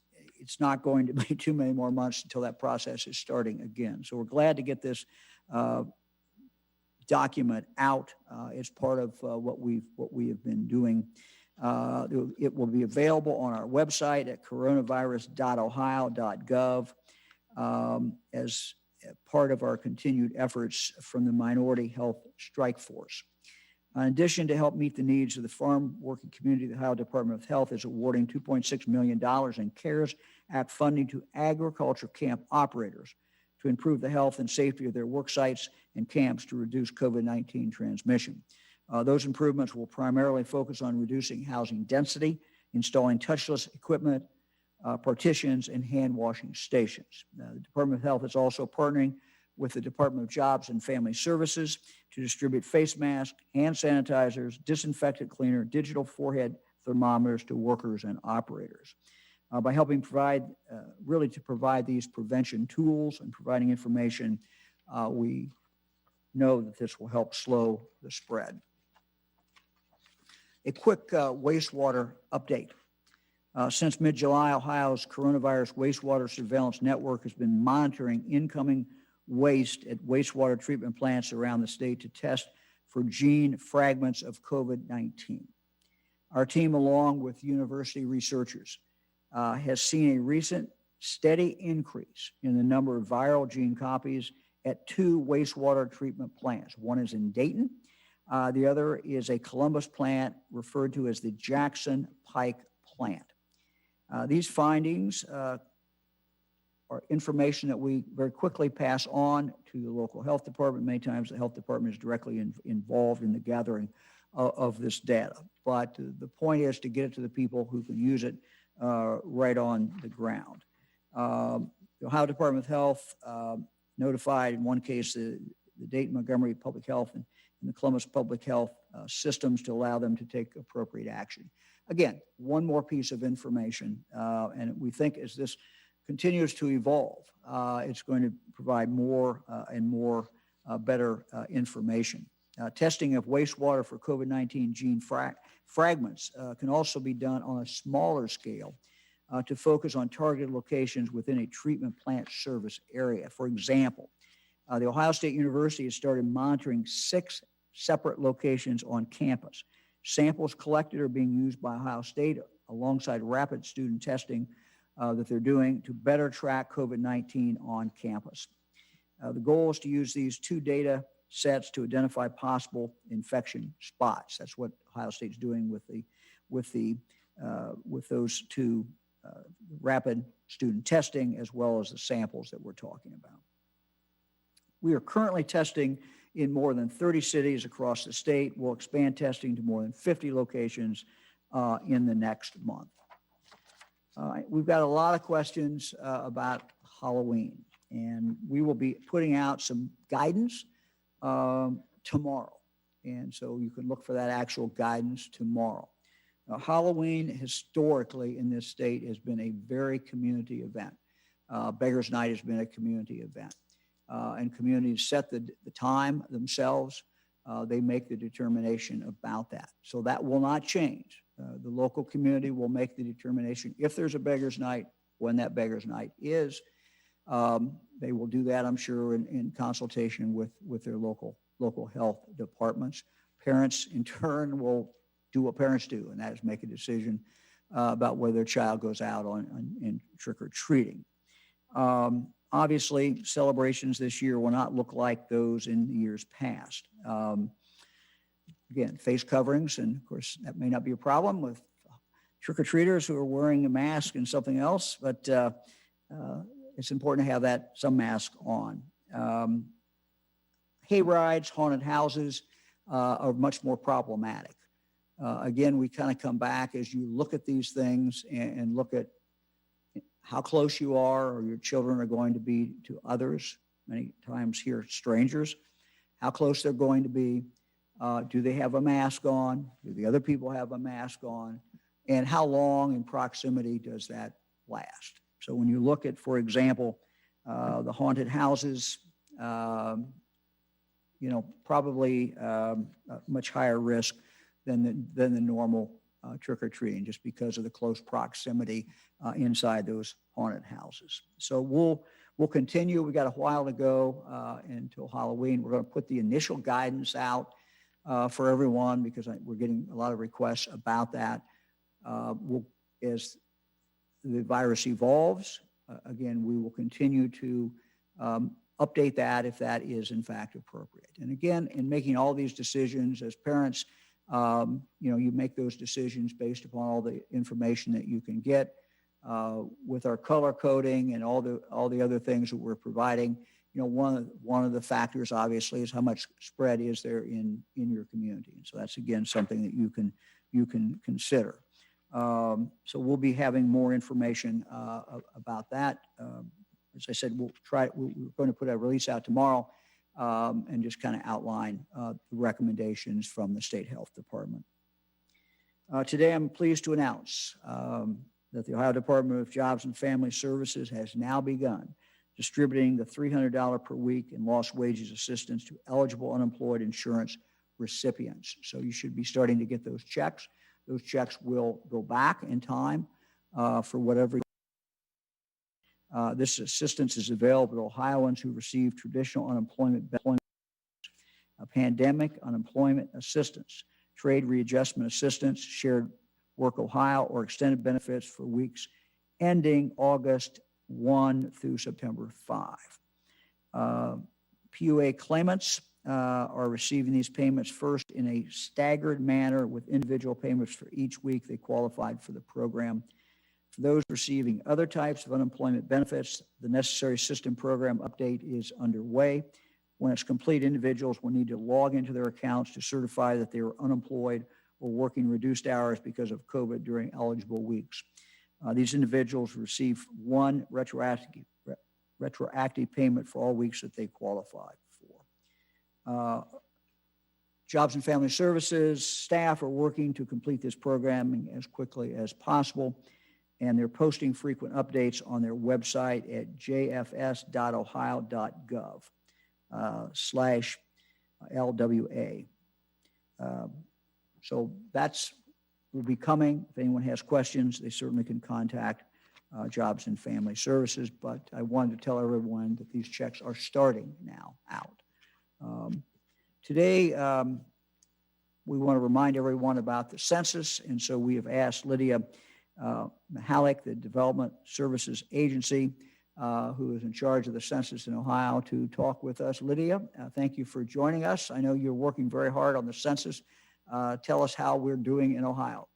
A: not going to be too many more months until that process is starting again. So we're glad to get this document out as part of what we have been doing. It will be available on our website at coronavirus.ohio.gov as part of our continued efforts from the Minority Health Strike Force. In addition, to help meet the needs of the farm working community, the Ohio Department of Health is awarding $2.6 million in CARES Act funding to agriculture camp operators to improve the health and safety of their work sites and camps to reduce COVID-19 transmission. Those improvements will primarily focus on reducing housing density, installing touchless equipment, partitions, and hand washing stations. The Department of Health is also partnering with the Department of Jobs and Family Services to distribute face masks, hand sanitizers, disinfectant cleaner, digital forehead thermometers to workers and operators. By helping provide these prevention tools and providing information, we know that this will help slow the spread. A quick wastewater update. Since mid-July, Ohio's coronavirus wastewater surveillance network has been monitoring incoming waste at wastewater treatment plants around the state to test for gene fragments of COVID-19. Our team, along with university researchers, has seen a recent steady increase in the number of viral gene copies at 2 wastewater treatment plants. One is in Dayton. The other is a Columbus plant referred to as the Jackson Pike plant. These findings are information that we very quickly pass on to the local health department. Many times the health department is directly involved in the gathering of this data. But the point is to get it to the people who can use it right on the ground. The Ohio Department of Health notified in one case the Dayton Montgomery Public Health and the Columbus Public Health systems to allow them to take appropriate action. Again, one more piece of information, and we think as this continues to evolve, it's going to provide more and more better information. Testing of wastewater for COVID-19 gene fragments can also be done on a smaller scale to focus on targeted locations within a treatment plant service area. For example, the Ohio State University has started monitoring 6 separate locations on campus. Samples collected are being used by Ohio State alongside rapid student testing that they're doing to better track COVID-19 on campus. The goal is to use these 2 data sets to identify possible infection spots. That's what Ohio State's doing with those 2 rapid student testing as well as the samples that we're talking about. We are currently testing in more than 30 cities across the state. We'll expand testing to more than 50 locations in the next month. We've got a lot of questions about Halloween, and we will be putting out some guidance tomorrow. And so you can look for that actual guidance tomorrow. Halloween historically in this state has been a very community event. Beggars Night has been a community event. And communities set the time themselves. They make the determination about that. So that will not change. The local community will make the determination if there's a Beggars Night, when that Beggars Night is. They will do that, I'm sure, in consultation with their local health departments. Parents, in turn, will do what parents do, and that is make a decision about whether their child goes out in trick-or-treating. Obviously, celebrations this year will not look like those in years past. Again, face coverings, and of course, that may not be a problem with trick-or-treaters who are wearing a mask and something else, but it's important to have some mask on. Hay rides, haunted houses are much more problematic. Again, we kind of come back as you look at these things and look at how close you are or your children are going to be to others, many times here strangers, how close they're going to be. Do they have a mask on? Do the other people have a mask on? And how long in proximity does that last? So when you look at, for example, the haunted houses, probably much higher risk than the normal trick-or-treating, just because of the close proximity inside those haunted houses. So we'll continue. We got a while to go until Halloween. We're going to put the initial guidance out for everyone because we're getting a lot of requests about that. As the virus evolves, again, we will continue to update that if that is in fact appropriate. And again, in making all these decisions as parents, you make those decisions based upon all the information that you can get with our color coding and all the other things that we're providing. One of the factors obviously is how much spread is there in your community. And so that's again something that you can consider. So we'll be having more information about that. As I said, we're going to put a release out tomorrow and just kind of outline the recommendations from the State Health Department. Today, I'm pleased to announce that the Ohio Department of Jobs and Family Services has now begun distributing the $300 per week in lost wages assistance to eligible unemployed insurance recipients. So you should be starting to get those checks. Those checks will go back in time for whatever. This assistance is available to Ohioans who receive traditional unemployment benefits, pandemic unemployment assistance, trade readjustment assistance, shared work Ohio, or extended benefits for weeks ending August 1 through September 5. PUA claimants are receiving these payments first in a staggered manner with individual payments for each week they qualified for the program. For those receiving other types of unemployment benefits, the necessary system program update is underway. When it's complete, individuals will need to log into their accounts to certify that they were unemployed or working reduced hours because of COVID during eligible weeks. These individuals receive one retroactive payment for all weeks that they qualified for. Jobs and Family Services staff are working to complete this programming as quickly as possible, and they're posting frequent updates on their website at jfs.ohio.gov/LWA. So that's will be coming. If anyone has questions, they certainly can contact Jobs and Family Services, but I wanted to tell everyone that these checks are starting now out. Today, we want to remind everyone about the census, and so we have asked Lydia Mahalik, the Development Services Agency, who is in charge of the census in Ohio, to talk with us. Lydia, thank you for joining us. I know you're working very hard on the census. Tell us how we're doing in Ohio.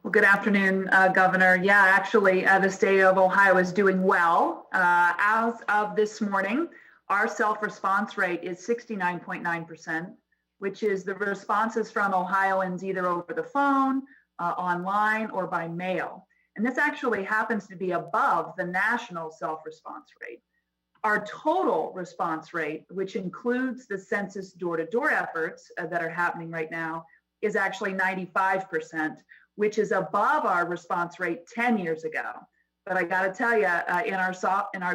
F: Well, good afternoon, Governor. Yeah, actually, the state of Ohio is doing well. As of this morning, our self-response rate is 69.9%, which is the responses from Ohioans either over the phone, online, or by mail. And this actually happens to be above the national self-response rate. Our total response rate, which includes the census door-to-door efforts that are happening right now, is actually 95%, which is above our response rate 10 years ago. But I got to tell you, in our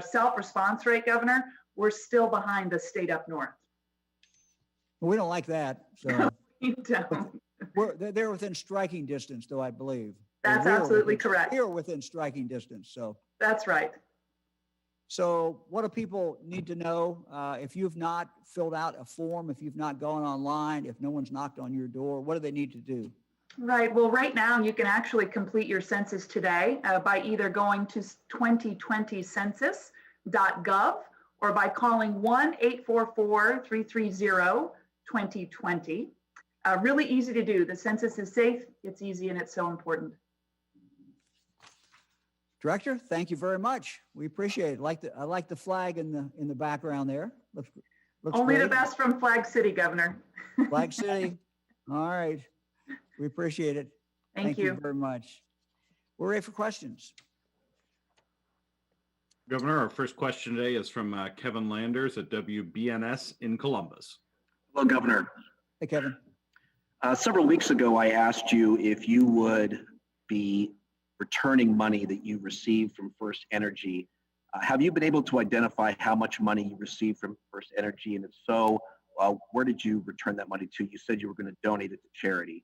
F: self-response rate, Governor, we're still behind the state up north.
A: We don't like that. So
F: You don't.
A: they're within striking distance, though, I believe.
F: That's absolutely correct.
A: We're within striking distance. So
F: That's right.
A: So what do people need to know? If you've not filled out a form, if you've not gone online, if no one's knocked on your door, what do they need to do?
F: Right. Well, right now you can actually complete your census today by either going to 2020census.gov or by calling 1-844-330-2020. Really easy to do. The census is safe, it's easy, and it's so important.
A: Director, thank you very much. We appreciate it. I like the flag in the background there. Looks
F: Only
A: great.
F: the best from Flag City, Governor.
A: Flag City. All right. We appreciate it.
F: Thank you.
A: Very much. We're ready for questions.
G: Governor, our first question today is from Kevin Landers at WBNS in Columbus.
H: Hello, Governor.
A: Hey, Kevin.
H: Several weeks ago, I asked you if you would be returning money that you received from First Energy. Have you been able to identify how much money you received from First Energy? And if so, where did you return that money to? You said you were going to donate it to charity.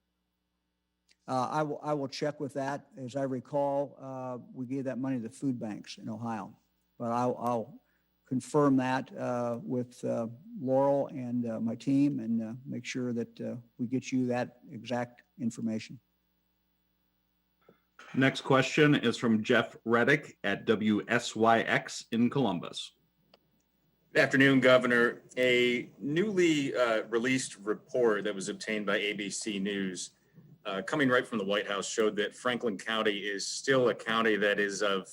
A: I will check with that. As I recall, we gave that money to food banks in Ohio, but I'll confirm that with Laurel and my team and make sure that we get you that exact information.
G: Next question is from Jeff Reddick at WSYX in Columbus.
I: Good afternoon, Governor. A newly released report that was obtained by ABC News coming right from the White House showed that Franklin County is still a county that is of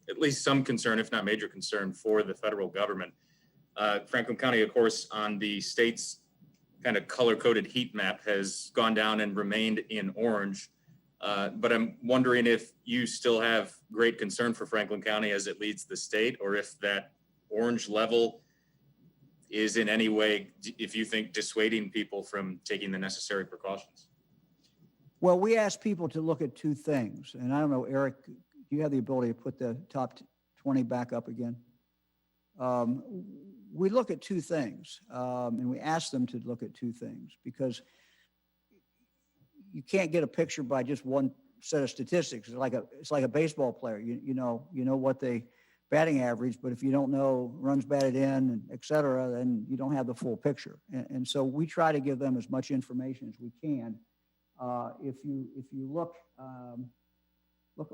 I: at least some concern, if not major concern, for the federal government. Franklin County, of course, on the state's kind of color-coded heat map has gone down and remained in orange. But I'm wondering if you still have great concern for Franklin County as it leads the state, or if that orange level is in any way, if you think, dissuading people from taking the necessary precautions.
A: Well, we asked people to look at two things. And I don't know, Eric, do you have the ability to put the top 20 back up again? We look at two things, and we asked them to look at two things because you can't get a picture by just one set of statistics. It's like a baseball player. You know what they batting average, but if you don't know runs batted in, and et cetera, then you don't have the full picture. And so we try to give them as much information as we can. If you look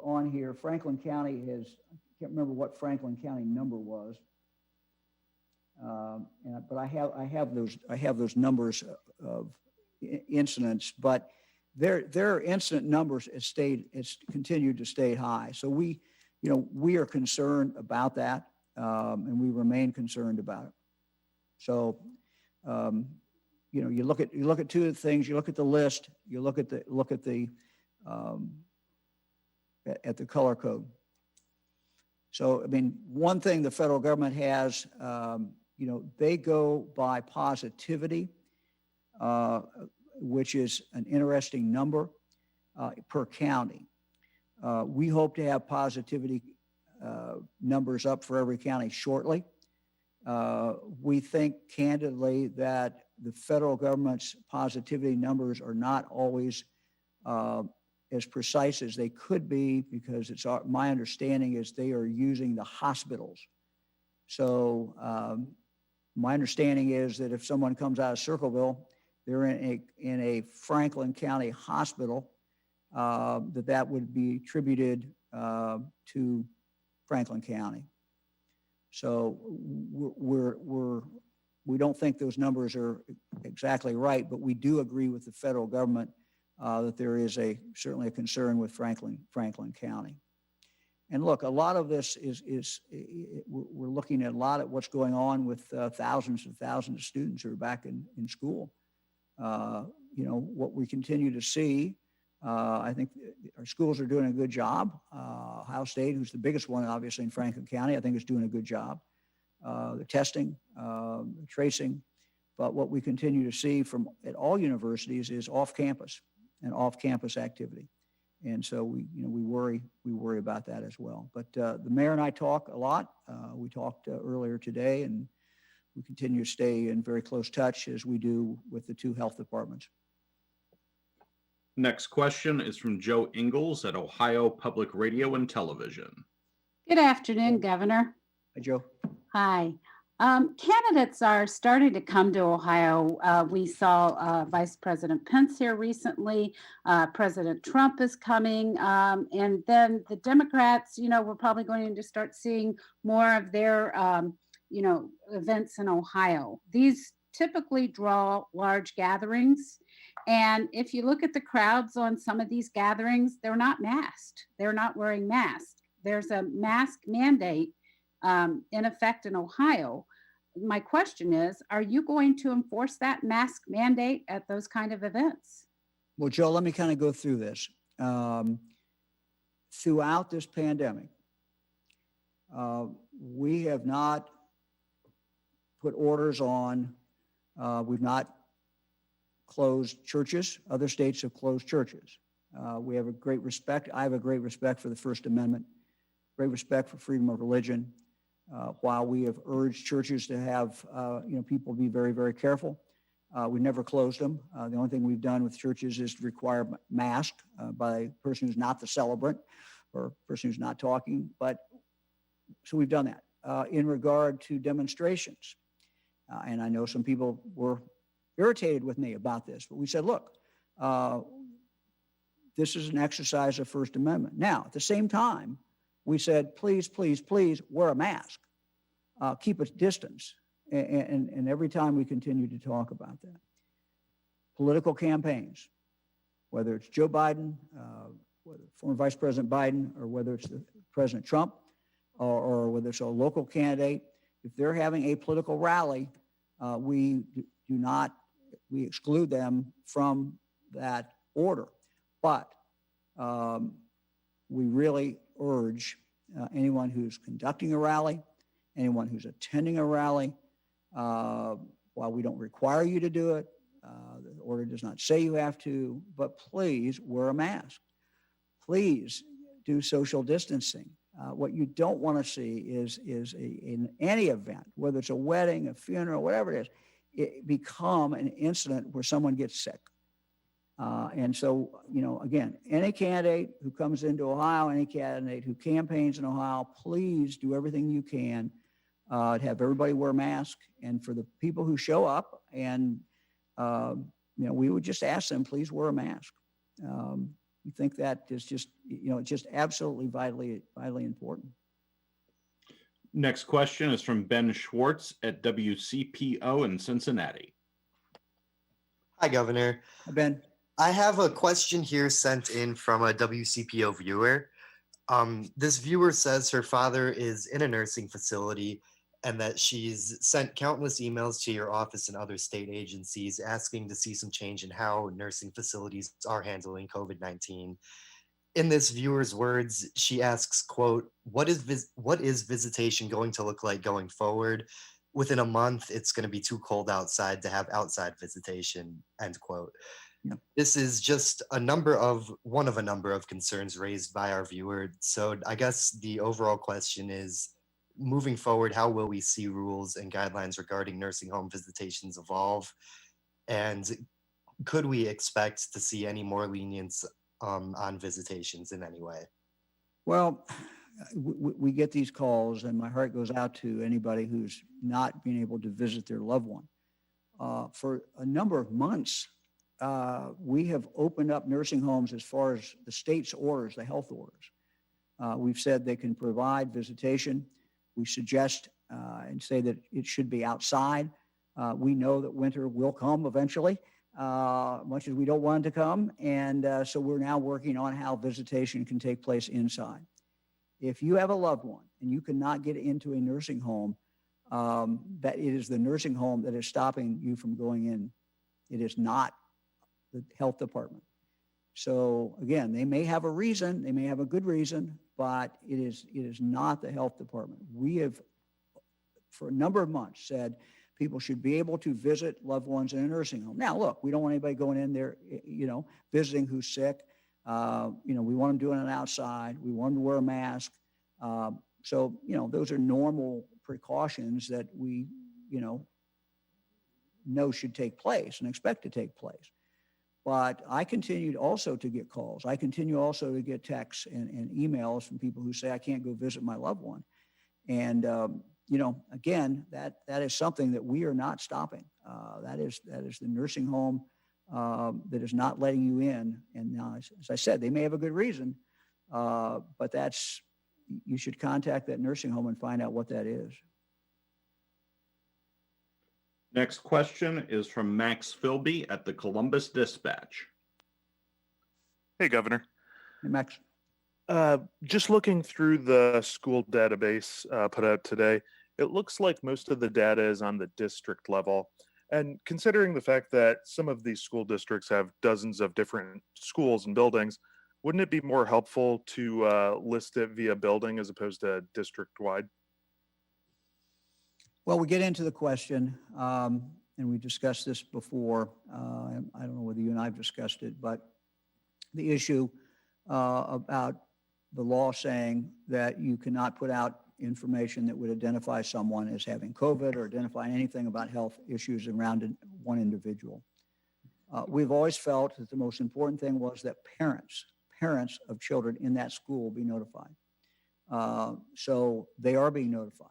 A: on here, Franklin County has, I can't remember what Franklin County number was, but I have those numbers of incidents, but their incident numbers has continued to stay high. So we are concerned about that, and we remain concerned about it. So, you look at two things. You look at the list. You look at the color code. So, I mean, one thing the federal government has, they go by positivity, which is an interesting number per county. We hope to have positivity numbers up for every county shortly. We think candidly that the federal government's positivity numbers are not always as precise as they could be because my understanding is they are using the hospitals. So my understanding is that if someone comes out of Circleville, they're in a Franklin County hospital, that would be attributed to Franklin County. So we don't think those numbers are exactly right, but we do agree with the federal government that there is certainly a concern with Franklin County. And look, a lot of this is we're looking at a lot at what's going on with thousands and thousands of students who are back in school. What we continue to see, I think our schools are doing a good job. Ohio State, who's the biggest one, obviously, in Franklin County, I think is doing a good job. The testing, the tracing. But what we continue to see from at all universities is off-campus and off-campus activity. And so we worry about that as well. But the mayor and I talk a lot. We talked earlier today, and we continue to stay in very close touch as we do with the two health departments.
G: Next question is from Joe Ingles at Ohio Public Radio and Television.
J: Good afternoon, Governor.
A: Hi, Joe.
J: Hi. Candidates are starting to come to Ohio. We saw Vice President Pence here recently. President Trump is coming. And then the Democrats, we're probably going to start seeing more of their, events in Ohio. These typically draw large gatherings. And if you look at the crowds on some of these gatherings, they're not masked. They're not wearing masks. There's a mask mandate in effect in Ohio. My question is, are you going to enforce that mask mandate at those kind of events?
A: Well, Joe, let me kind of go through this. Throughout this pandemic, we have not put orders on, we've not closed churches. Other states have closed churches. We have a great respect. I have a great respect for the First Amendment, great respect for freedom of religion. While we have urged churches to have, people be very, very careful, we never closed them. The only thing we've done with churches is to require mask by a person who's not the celebrant or person who's not talking. So we've done that. In regard to demonstrations, and I know some people were irritated with me about this, but we said, look, this is an exercise of First Amendment. Now, at the same time, we said, please, please, please wear a mask, keep a distance. And every time we continue to talk about that. Political campaigns, whether it's Joe Biden, whether former Vice President Biden, or whether it's President Trump, or whether it's a local candidate, if they're having a political rally, we exclude them from that order. But we really urge anyone who's conducting a rally, anyone who's attending a rally, while we don't require you to do it, the order does not say you have to, but please wear a mask. Please do social distancing. What you don't want to see is in any event, whether it's a wedding, a funeral, whatever it is, it become an incident where someone gets sick. And so, again, any candidate who comes into Ohio, any candidate who campaigns in Ohio, please do everything you can to have everybody wear a mask. And for the people who show up, and we would just ask them, please wear a mask. We think that is just, just absolutely vitally important.
G: Next question is from Ben Schwartz at WCPO in Cincinnati.
K: Hi, Governor.
A: Hi, Ben.
K: I have a question here sent in from a WCPO viewer. This viewer says her father is in a nursing facility and that she's sent countless emails to your office and other state agencies asking to see some change in how nursing facilities are handling COVID-19. In this viewer's words, she asks, quote, what is visitation going to look like going forward? Within a month, it's going to be too cold outside to have outside visitation, end quote.
A: Yep.
K: This is just one of a number of concerns raised by our viewer. So I guess the overall question is, moving forward, how will we see rules and guidelines regarding nursing home visitations evolve? And could we expect to see any more lenience on visitations in any way?
A: Well, we get these calls, and my heart goes out to anybody who's not being able to visit their loved one. For a number of months, we have opened up nursing homes as far as the state's orders, the health orders. We've said they can provide visitation. We suggest and say that it should be outside. We know that winter will come eventually, much as we don't want it to come. And so we're now working on how visitation can take place inside. If you have a loved one and you cannot get into a nursing home, that it is the nursing home that is stopping you from going in. It is not the health department. So again, they may have a reason, they may have a good reason, but it is not the health department. We have, for a number of months, said People should be able to visit loved ones in a nursing home. Now, look, we don't want anybody going in there, visiting who's sick. We want them doing it outside. We want them to wear a mask. So, those are normal precautions that we, know should take place and expect to take place. But I continued also to get calls. I continue also to get texts and emails from people who say, I can't go visit my loved one. And, again, that is something that we are not stopping. That is the nursing home that is not letting you in. And now, as I said, they may have a good reason, but you should contact that nursing home and find out what that is.
G: Next question is from Max Philby at the Columbus Dispatch.
L: Hey, Governor.
A: Hey, Max.
L: Just looking through the school database put out today, it looks like most of the data is on the district level. And considering the fact that some of these school districts have dozens of different schools and buildings, wouldn't it be more helpful to list it via building as opposed to district-wide?
A: Well, we get into the question, and we discussed this before. I don't know whether you and I have discussed it, but the issue about the law saying that you cannot put out information that would identify someone as having COVID or identify anything about health issues around one individual. We've always felt that the most important thing was that parents of children in that school be notified. So they are being notified.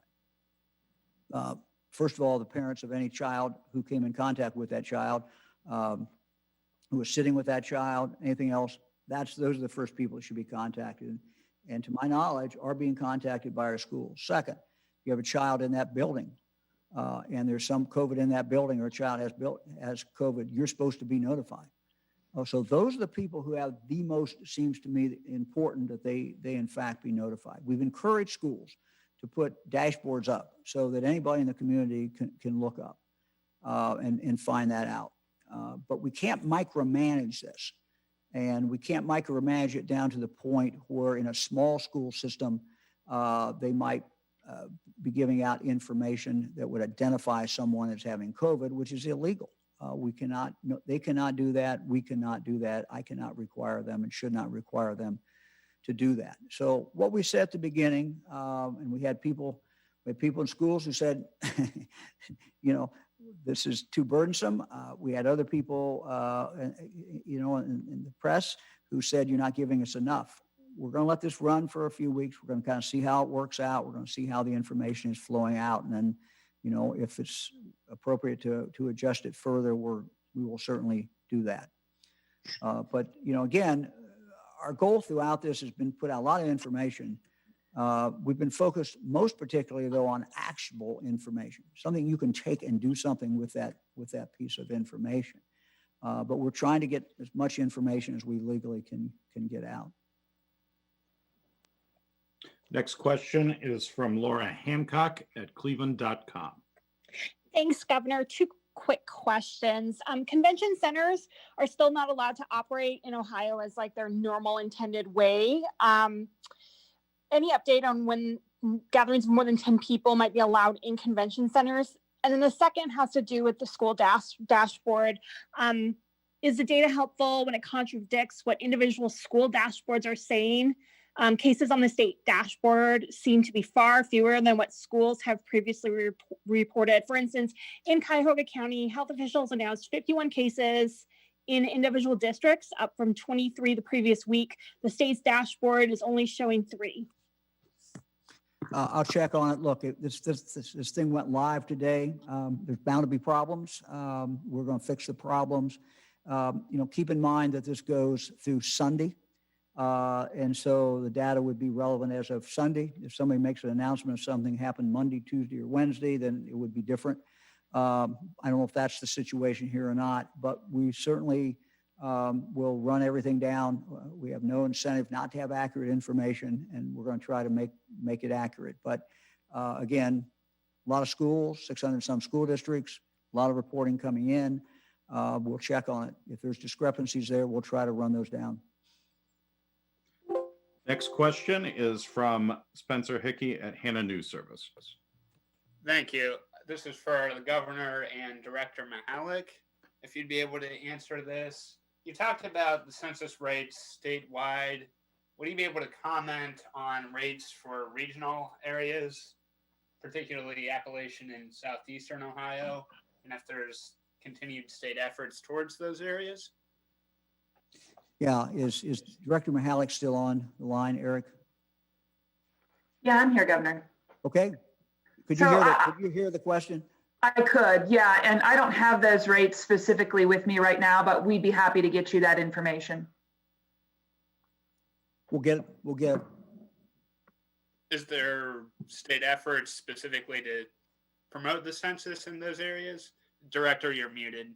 A: First of all, the parents of any child who came in contact with that child, who was sitting with that child, anything else, those are the first people that should be contacted. And to my knowledge, are being contacted by our schools. Second, if you have a child in that building and there's some COVID in that building or a child has COVID, you're supposed to be notified. So those are the people who have the most, seems to me, important that they in fact be notified. We've encouraged schools to put dashboards up so that anybody in the community can look up and find that out. But we can't micromanage this. And we can't micromanage it down to the point where in a small school system, they might be giving out information that would identify someone as having COVID, which is illegal. They cannot do that. We cannot do that. I cannot require them and should not require them to do that. So what we said at the beginning, and we had people in schools who said, this is too burdensome. We had other people, in the press who said, you're not giving us enough. We're going to let this run for a few weeks. We're going to kind of see how it works out. We're going to see how the information is flowing out. And then, if it's appropriate to adjust it further, we will certainly do that. But, again, our goal throughout this has been put out a lot of information. We've been focused most particularly, though, on actionable information, something you can take and do something with that piece of information. But we're trying to get as much information as we legally can get out.
G: Next question is from Laura Hancock at cleveland.com.
M: Thanks, Governor. Two quick questions. Convention centers are still not allowed to operate in Ohio as like their normal intended way. Any update on when gatherings of more than 10 people might be allowed in convention centers? And then the second has to do with the school dashboard. Is the data helpful when it contradicts what individual school dashboards are saying? Cases on the state dashboard seem to be far fewer than what schools have previously reported. For instance, in Cuyahoga County, health officials announced 51 cases in individual districts, up from 23 the previous week. The state's dashboard is only showing 3.
A: I'll check on it. Look, this thing went live today. There's bound to be problems. We're going to fix the problems. Keep in mind that this goes through Sunday. And so the data would be relevant as of Sunday. If somebody makes an announcement of something happened Monday, Tuesday, or Wednesday, then it would be different. I don't know if that's the situation here or not, but we certainly will run everything down. We have no incentive not to have accurate information, and we're going to try to make it accurate. But again, a lot of schools, 600 some school districts, a lot of reporting coming in. We'll check on it. If there's discrepancies there, we'll try to run those down.
G: Next question is from Spencer Hickey at Hannah News Service.
N: Thank you. this is for the governor and Director Mahalik. If you'd be able to answer this. You talked about the census rates statewide. Would you be able to comment on rates for regional areas, particularly Appalachian and southeastern Ohio, and if there's continued state efforts towards those areas?
A: Yeah, is Director Mahalik still on the line, Eric?
F: Yeah, I'm here, Governor.
A: Okay. Could you hear the question?
F: I could, yeah, and I don't have those rates specifically with me right now, but we'd be happy to get you that information.
A: We'll get it.
N: Is there state efforts specifically to promote the census in those areas? Director, you're muted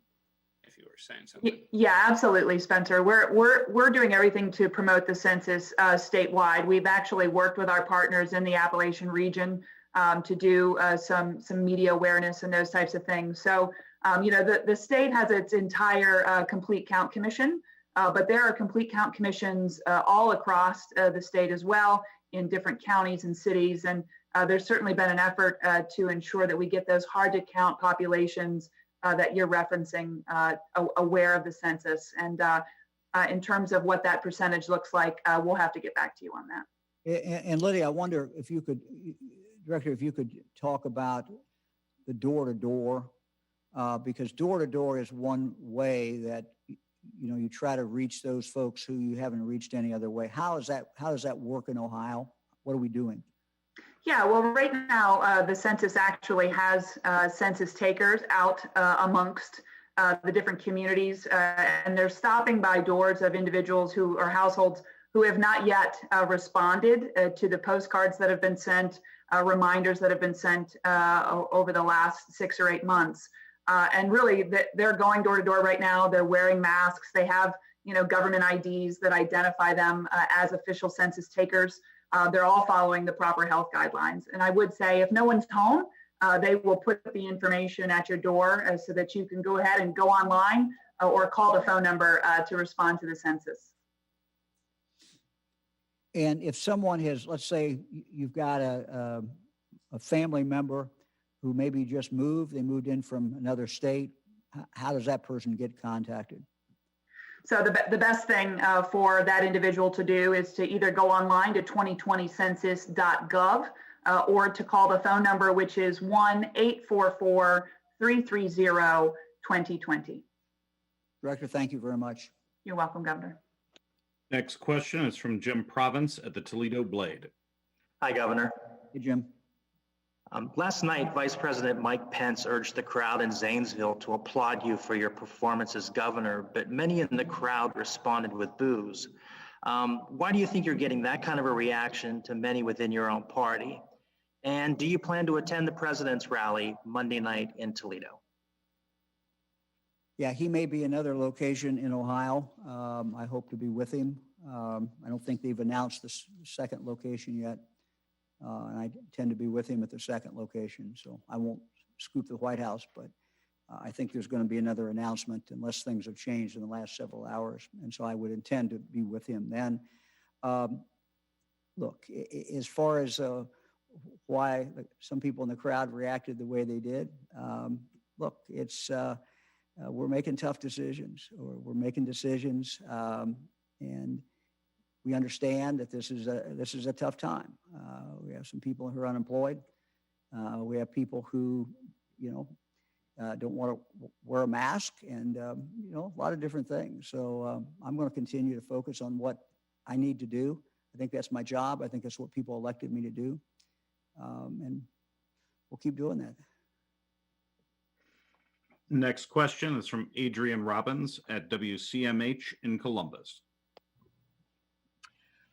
N: if you were saying something.
F: Yeah, absolutely, Spencer. We're doing everything to promote the census statewide. We've actually worked with our partners in the Appalachian region to do some media awareness and those types of things. So, the state has its entire Complete Count Commission, but there are Complete Count Commissions all across the state as well in different counties and cities. And there's certainly been an effort to ensure that we get those hard to count populations that you're referencing aware of the census. And in terms of what that percentage looks like, we'll have to get back to you on that.
A: And Lydia, I wonder if you could, Director, if you could talk about the door-to-door, because door-to-door is one way that, you try to reach those folks who you haven't reached any other way. How does that work in Ohio? What are we doing?
F: Yeah, well, right now, the census actually has census takers out amongst the different communities, and they're stopping by doors of individuals or households who have not yet responded to the postcards that have been sent, reminders that have been sent over the last 6 or 8 months. And really, they're going door to door right now. They're wearing masks. They have, government IDs that identify them as official census takers. They're all following the proper health guidelines. And I would say if no one's home, they will put the information at your door so that you can go ahead and go online or call the phone number to respond to the census.
A: And if someone has, let's say you've got a family member who maybe just moved, they moved in from another state, how does that person get contacted?
F: So the best thing for that individual to do is to either go online to 2020census.gov or to call the phone number, which is 1-844-330-2020.
A: Director, thank you very much.
F: You're welcome, Governor.
G: Next question is from Jim Province at the Toledo Blade.
O: Hi, Governor.
A: Hey, Jim.
O: Last night, Vice President Mike Pence urged the crowd in Zanesville to applaud you for your performance as governor, but many in the crowd responded with boos. Why do you think you're getting that kind of a reaction to many within your own party? And do you plan to attend the president's rally Monday night in Toledo?
A: Yeah, he may be another location in Ohio. I hope to be with him. I don't think they've announced the second location yet. And I tend to be with him at the second location, so I won't scoop the White House, but I think there's going to be another announcement unless things have changed in the last several hours. And so I would intend to be with him then. Look, as far as why some people in the crowd reacted the way they did, look, it's we're making tough decisions, or we're making decisions, and we understand that this is a tough time. We have some people who are unemployed. We have people who, don't want to wear a mask, and a lot of different things. So I'm going to continue to focus on what I need to do. I think that's my job. I think that's what people elected me to do, and we'll keep doing that.
G: Next question is from Adrian Robbins at WCMH in Columbus.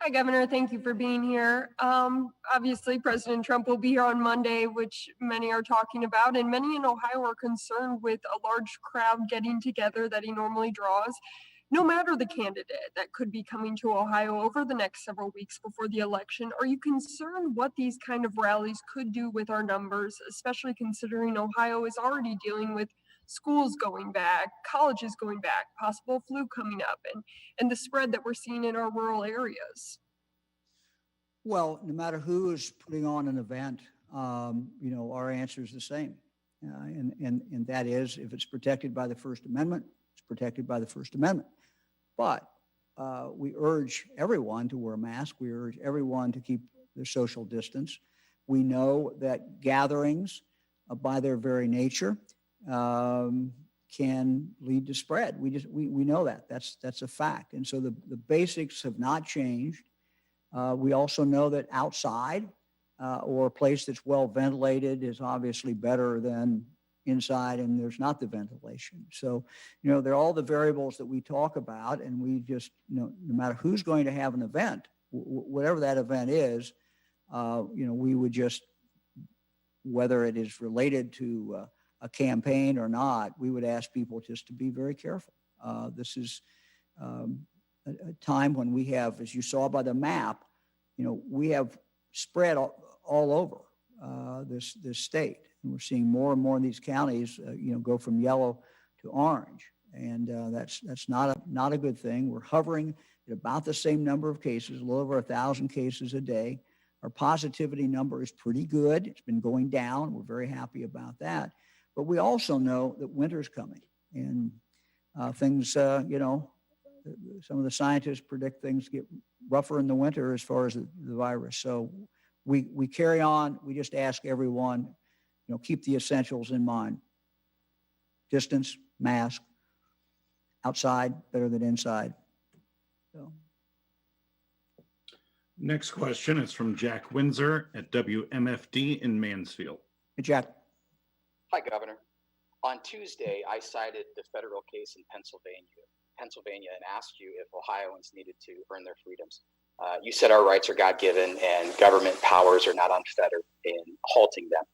P: Hi, Governor. Thank you for being here. Obviously, President Trump will be here on Monday, which many are talking about, and many in Ohio are concerned with a large crowd getting together that he normally draws, no matter the candidate that could be coming to Ohio over the next several weeks before the election. Are you concerned what these kind of rallies could do with our numbers, especially considering Ohio is already dealing with schools going back, colleges going back, possible flu coming up, and the spread that we're seeing in our rural areas?
A: Well, no matter who is putting on an event, our answer is the same. And that is, if it's protected by the First Amendment, it's protected by the First Amendment. But we urge everyone to wear a mask. We urge everyone to keep their social distance. We know that gatherings, by their very nature, can lead to spread. We know that. That's a fact. And so the basics have not changed. We also know that outside or a place that's well ventilated is obviously better than inside, and there's not the ventilation. So, there are all the variables that we talk about, and we just, no matter who's going to have an event, whatever that event is, we would just, whether it is related to a campaign or not, we would ask people just to be very careful. This is a time when we have, as you saw by the map, we have spread all over this state. And we're seeing more and more of these counties, go from yellow to orange. And that's not a good thing. We're hovering at about the same number of cases, a little over 1,000 cases a day. Our positivity number is pretty good. It's been going down. We're very happy about that. But we also know that winter's coming, and things, some of the scientists predict things get rougher in the winter as far as the virus. So we carry on. We just ask everyone, keep the essentials in mind. Distance, mask, outside better than inside. So.
G: Next question is from Jack Windsor at WMFD in Mansfield.
A: Hey, Jack.
Q: Hi, Governor. On Tuesday, I cited the federal case in Pennsylvania, and asked you if Ohioans needed to earn their freedoms. You said our rights are God-given and government powers are not unfettered in halting them.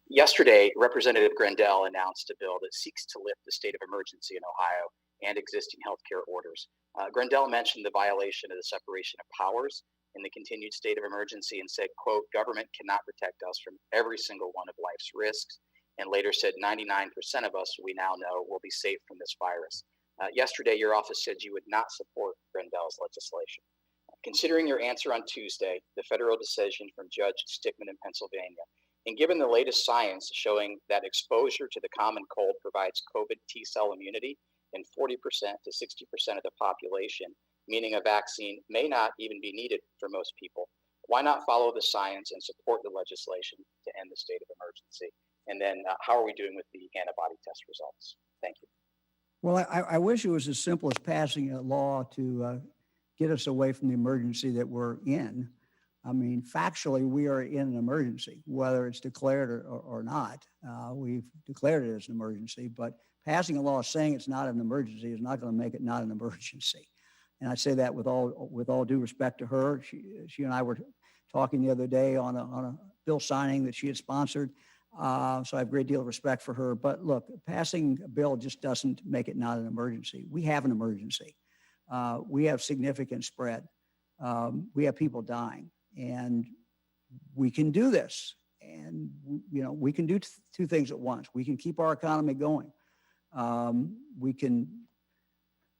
Q: Yesterday, Representative Grandel announced a bill that seeks to lift the state of emergency in Ohio and existing healthcare orders. Grandel mentioned the violation of the separation of powers in the continued state of emergency and said, quote, government cannot protect us from every single one of life's risks, and later said 99% of us we now know will be safe from this virus. Yesterday, your office said you would not support Grandel's legislation. Considering your answer on Tuesday, the federal decision from Judge Stickman in Pennsylvania, and given the latest science showing that exposure to the common cold provides COVID T-cell immunity in 40% to 60% of the population, meaning a vaccine may not even be needed for most people, why not follow the science and support the legislation to end the state of emergency? And then how are we doing with the antibody test results? Thank you.
A: Well, I wish it was as simple as passing a law to get us away from the emergency that we're in. I mean, factually, we are in an emergency, whether it's declared or not. We've declared it as an emergency, but passing a law saying it's not an emergency is not going to make it not an emergency. And I say that with all due respect to her. She and I were talking the other day on a bill signing that she had sponsored. So I have a great deal of respect for her. But look, passing a bill just doesn't make it not an emergency. We have an emergency. We have significant spread. We have people dying, and we can do this. And we can do two things at once. We can keep our economy going. We can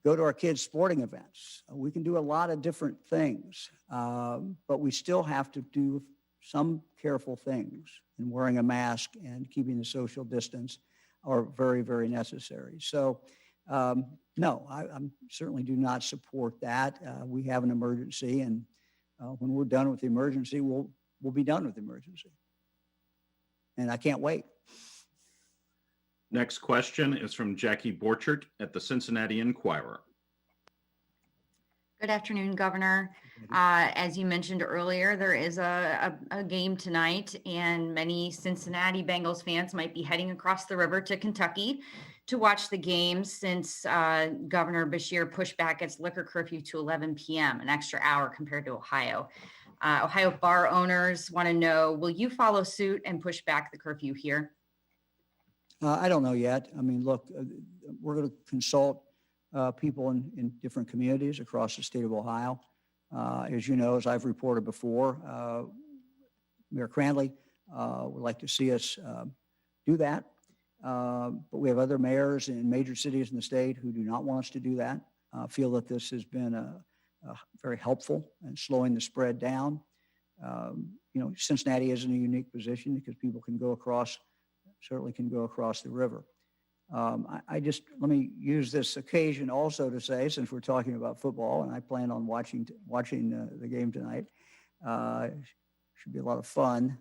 A: go to our kids' sporting events. We can do a lot of different things, but we still have to do some careful things, and wearing a mask and keeping the social distance are very, very necessary. So no, I certainly do not support that. We have an emergency, and when we're done with the emergency, we'll be done with the emergency. And I can't wait.
G: Next question is from Jackie Borchert at the Cincinnati Enquirer.
R: Good afternoon, Governor. As you mentioned earlier, there is a game tonight, and many Cincinnati Bengals fans might be heading across the river to Kentucky to watch the game since Governor Beshear pushed back its liquor curfew to 11 p.m., an extra hour compared to Ohio. Ohio bar owners want to know, will you follow suit and push back the curfew here?
A: I don't know yet. I mean, look, we're going to consult people in different communities across the state of Ohio. As you know, as I've reported before, Mayor Cranley would like to see us do that. But we have other mayors in major cities in the state who do not want us to do that, feel that this has been very helpful in slowing the spread down. Cincinnati is in a unique position because people can go across certainly can go across the river. Let me use this occasion also to say, since we're talking about football, and I plan on watching the game tonight, should be a lot of fun.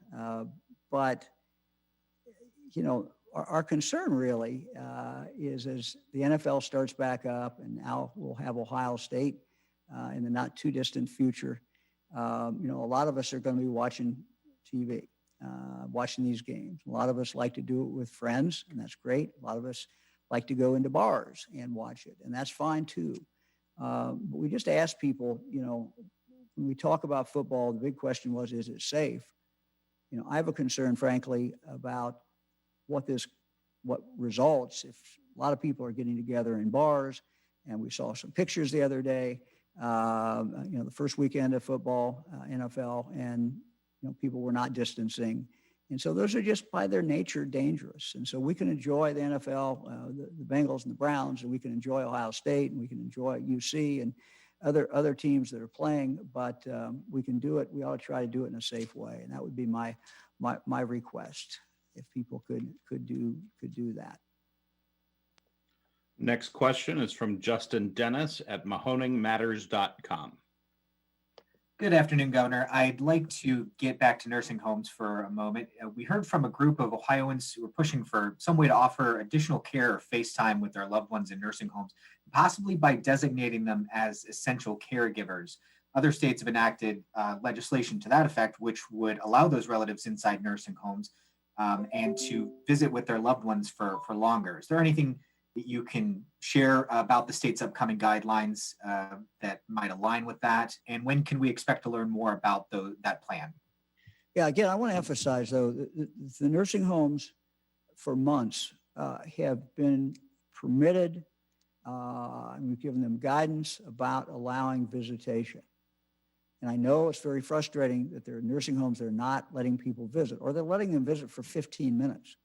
A: But our concern really is as the NFL starts back up, and now we'll have Ohio State in the not too distant future. A lot of us are going to be watching TV. Watching these games. A lot of us like to do it with friends, and that's great. A lot of us like to go into bars and watch it, and that's fine too. But we just ask people, when we talk about football, the big question was, is it safe? I have a concern, frankly, about what results if a lot of people are getting together in bars, and we saw some pictures the other day, the first weekend of football, NFL, and people were not distancing. And so those are just by their nature dangerous. And so we can enjoy the NFL, the Bengals and the Browns, and we can enjoy Ohio State, and we can enjoy UC and other teams that are playing, but we can do it. We ought to try to do it in a safe way. And that would be my request, if people could do that.
G: Next question is from Justin Dennis at mahoningmatters.com.
S: Good afternoon, Governor. I'd like to get back to nursing homes for a moment. We heard from a group of Ohioans who are pushing for some way to offer additional care or FaceTime with their loved ones in nursing homes, possibly by designating them as essential caregivers. Other states have enacted legislation to that effect, which would allow those relatives inside nursing homes and to visit with their loved ones for longer. Is there anything that you can share about the state's upcoming guidelines that might align with that? And when can we expect to learn more about that plan?
A: Yeah, again, I want to emphasize, though, the nursing homes for months have been permitted, and we've given them guidance about allowing visitation. And I know it's very frustrating that there are nursing homes that are not letting people visit, or they're letting them visit for 15 minutes.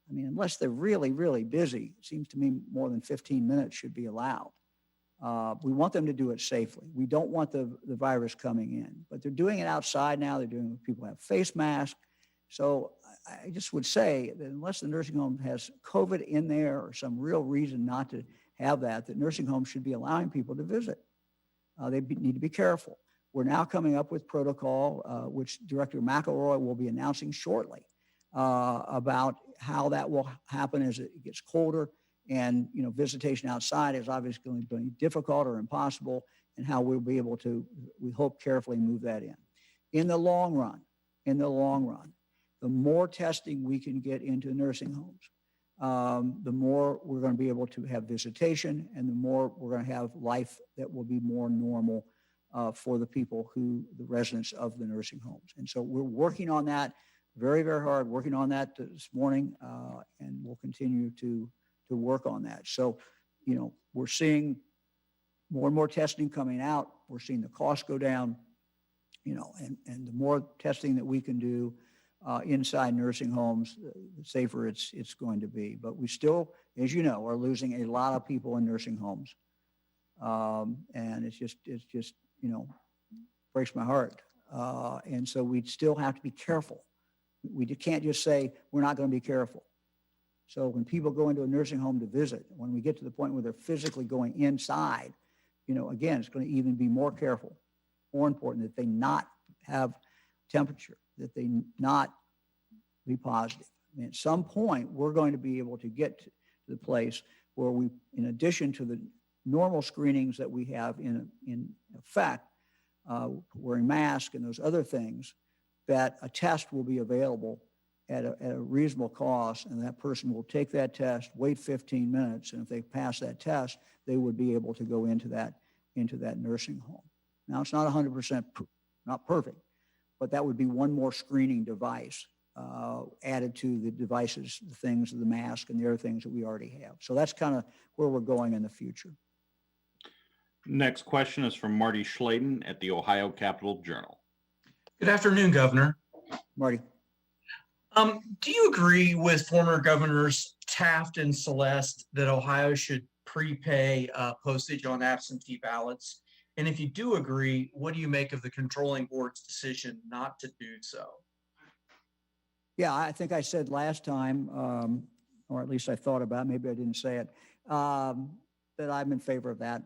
A: I mean, unless they're really, really busy, it seems to me more than 15 minutes should be allowed. We want them to do it safely. We don't want the virus coming in, but they're doing it outside now. They're doing it, people have face masks. So I just would say that unless the nursing home has COVID in there or some real reason not to have that nursing homes should be allowing people to visit. They need to be careful. We're now coming up with protocol, which Director McElroy will be announcing shortly, about how that will happen as it gets colder, and visitation outside is obviously going to be difficult or impossible, and how we'll be able to, we hope, carefully move that in. In the long run, the more testing we can get into nursing homes, the more we're going to be able to have visitation, and the more we're going to have life that will be more normal for the people the residents of the nursing homes. And so we're working on that very, very hard, working on that this morning, and we'll continue to work on that. So, we're seeing more and more testing coming out. We're seeing the cost go down, and the more testing that we can do inside nursing homes, the safer it's going to be. But we still, as you know, are losing a lot of people in nursing homes. And it's just breaks my heart. And so we still have to be careful. We can't just say we're not going to be careful. So when people go into a nursing home to visit, when we get to the point where they're physically going inside, again, it's going to even be more careful, more important that they not have temperature, that they not be positive. I mean, at some point, we're going to be able to get to the place where we, in addition to the normal screenings that we have in effect, wearing masks and those other things, that a test will be available at a reasonable cost, and that person will take that test, wait 15 minutes, and if they pass that test, they would be able to go into that nursing home. Now, it's not 100% not perfect, but that would be one more screening device added to the devices, the things, the mask, and the other things that we already have. So that's kind of where we're going in the future.
G: Next question is from Marty Schladen at the Ohio Capitol Journal.
T: Good afternoon, Governor.
A: Marty.
T: Do you agree with former governors Taft and Celeste that Ohio should prepay postage on absentee ballots? And if you do agree, what do you make of the controlling board's decision not to do so?
A: Yeah, I think I said last time, or at least I thought about, maybe I didn't say it, that I'm in favor of that.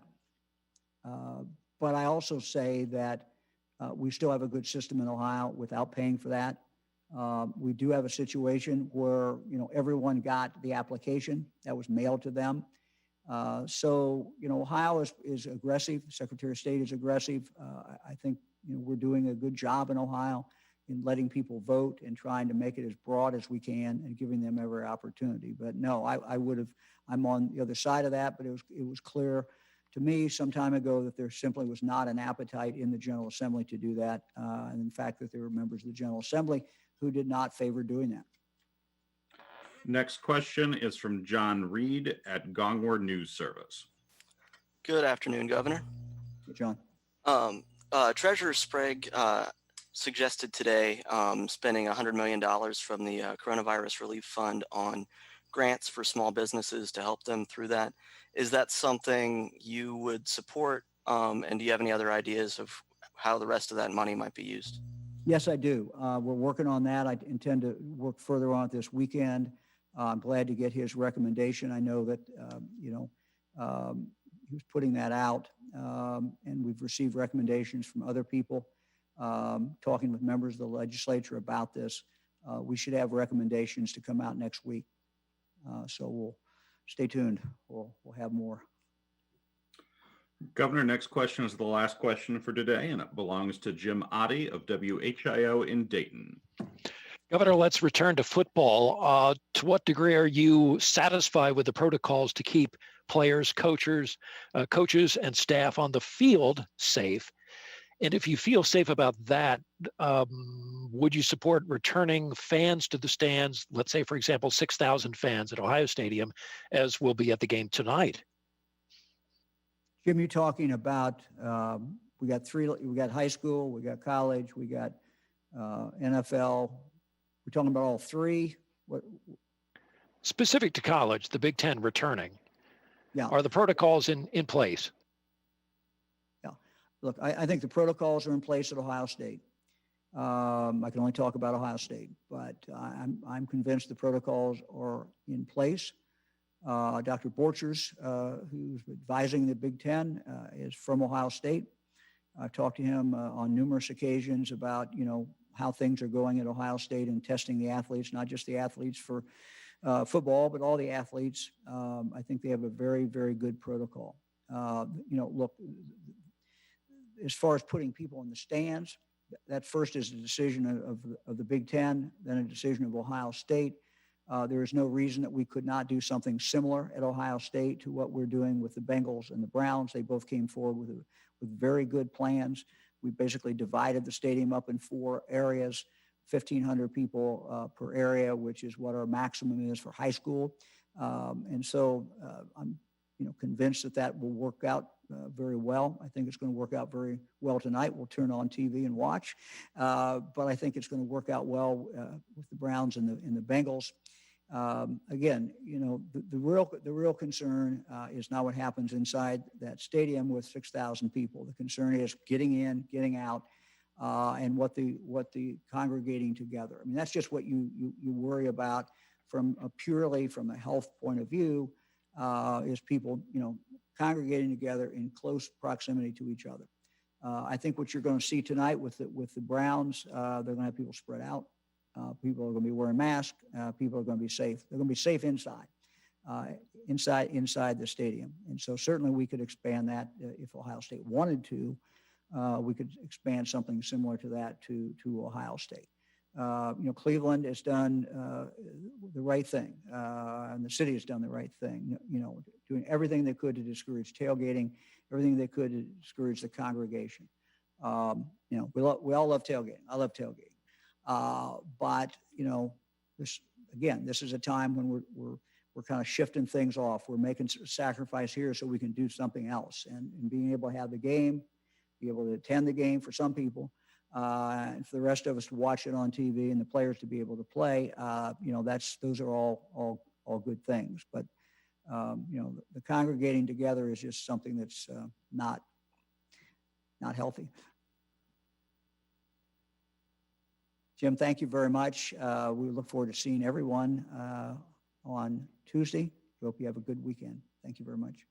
A: But I also say that we still have a good system in Ohio without paying for that. We do have a situation where, everyone got the application that was mailed to them. So, Ohio is aggressive. Secretary of State is aggressive. I think, we're doing a good job in Ohio in letting people vote and trying to make it as broad as we can and giving them every opportunity. But no, I'm on the other side of that, but it was clear to me some time ago that there simply was not an appetite in the General Assembly to do that. And in fact, that there were members of the General Assembly who did not favor doing that.
G: Next question is from John Reed at Gongward News Service.
U: Good afternoon, Governor.
A: Hey, John.
U: Treasurer Sprague suggested today spending $100 million from the Coronavirus Relief Fund on grants for small businesses to help them through that. Is that something you would support? And do you have any other ideas of how the rest of that money might be used?
A: Yes, I do. We're working on that. I intend to work further on it this weekend. I'm glad to get his recommendation. I know that, he was putting that out, and we've received recommendations from other people, talking with members of the legislature about this. We should have recommendations to come out next week. So we'll stay tuned. We'll have more.
G: Governor, next question is the last question for today, and it belongs to Jim Oddie of WHIO in Dayton.
V: Governor, let's return to football. To what degree are you satisfied with the protocols to keep players, coaches, and staff on the field safe? And if you feel safe about that, would you support returning fans to the stands, let's say, for example, 6,000 fans at Ohio Stadium, as will be at the game tonight?
A: Jim, you're talking about, we got high school, we got college, we got NFL. We're talking about all three? What?
V: Specific to college, the Big Ten returning.
A: Yeah.
V: Are the protocols in place?
A: Yeah. Look, I think the protocols are in place at Ohio State. I can only talk about Ohio State, but I'm convinced the protocols are in place. Dr. Borchers, who's advising the Big Ten, is from Ohio State. I've talked to him on numerous occasions about, how things are going at Ohio State and testing the athletes, not just the athletes for football, but all the athletes. I think they have a very, very good protocol. Look, as far as putting people in the stands, that first is a decision of the Big Ten, then a decision of Ohio State. There is no reason that we could not do something similar at Ohio State to what we're doing with the Bengals and the Browns. They both came forward with very good plans. We basically divided the stadium up in 4 areas, 1,500 people per area, which is what our maximum is for high school. And so I'm convinced that will work out very well. I think it's going to work out very well tonight. We'll turn on TV and watch. But I think it's going to work out well with the Browns and the Bengals. Again, the real concern is not what happens inside that stadium with 6,000 people. The concern is getting in, getting out, and what the congregating together. I mean, that's just what you worry about purely from a health point of view, is people congregating together in close proximity to each other. I think what you're going to see tonight with the Browns, they're going to have people spread out. People are going to be wearing masks. People are going to be safe. They're going to be safe inside the stadium. And so certainly we could expand that if Ohio State wanted to. We could expand something similar to that to Ohio State. Cleveland has done the right thing, and the city has done the right thing. Doing everything they could to discourage tailgating, everything they could to discourage the congregation. We all love tailgating. I love tailgating. But this is a time when we're kind of shifting things off. We're making a sacrifice here so we can do something else, and being able to have the game, be able to attend the game for some people, and for the rest of us to watch it on TV and the players to be able to play. Those are all good things. But the congregating together is just something that's not healthy. Jim, thank you very much. We look forward to seeing everyone on Tuesday. We hope you have a good weekend. Thank you very much.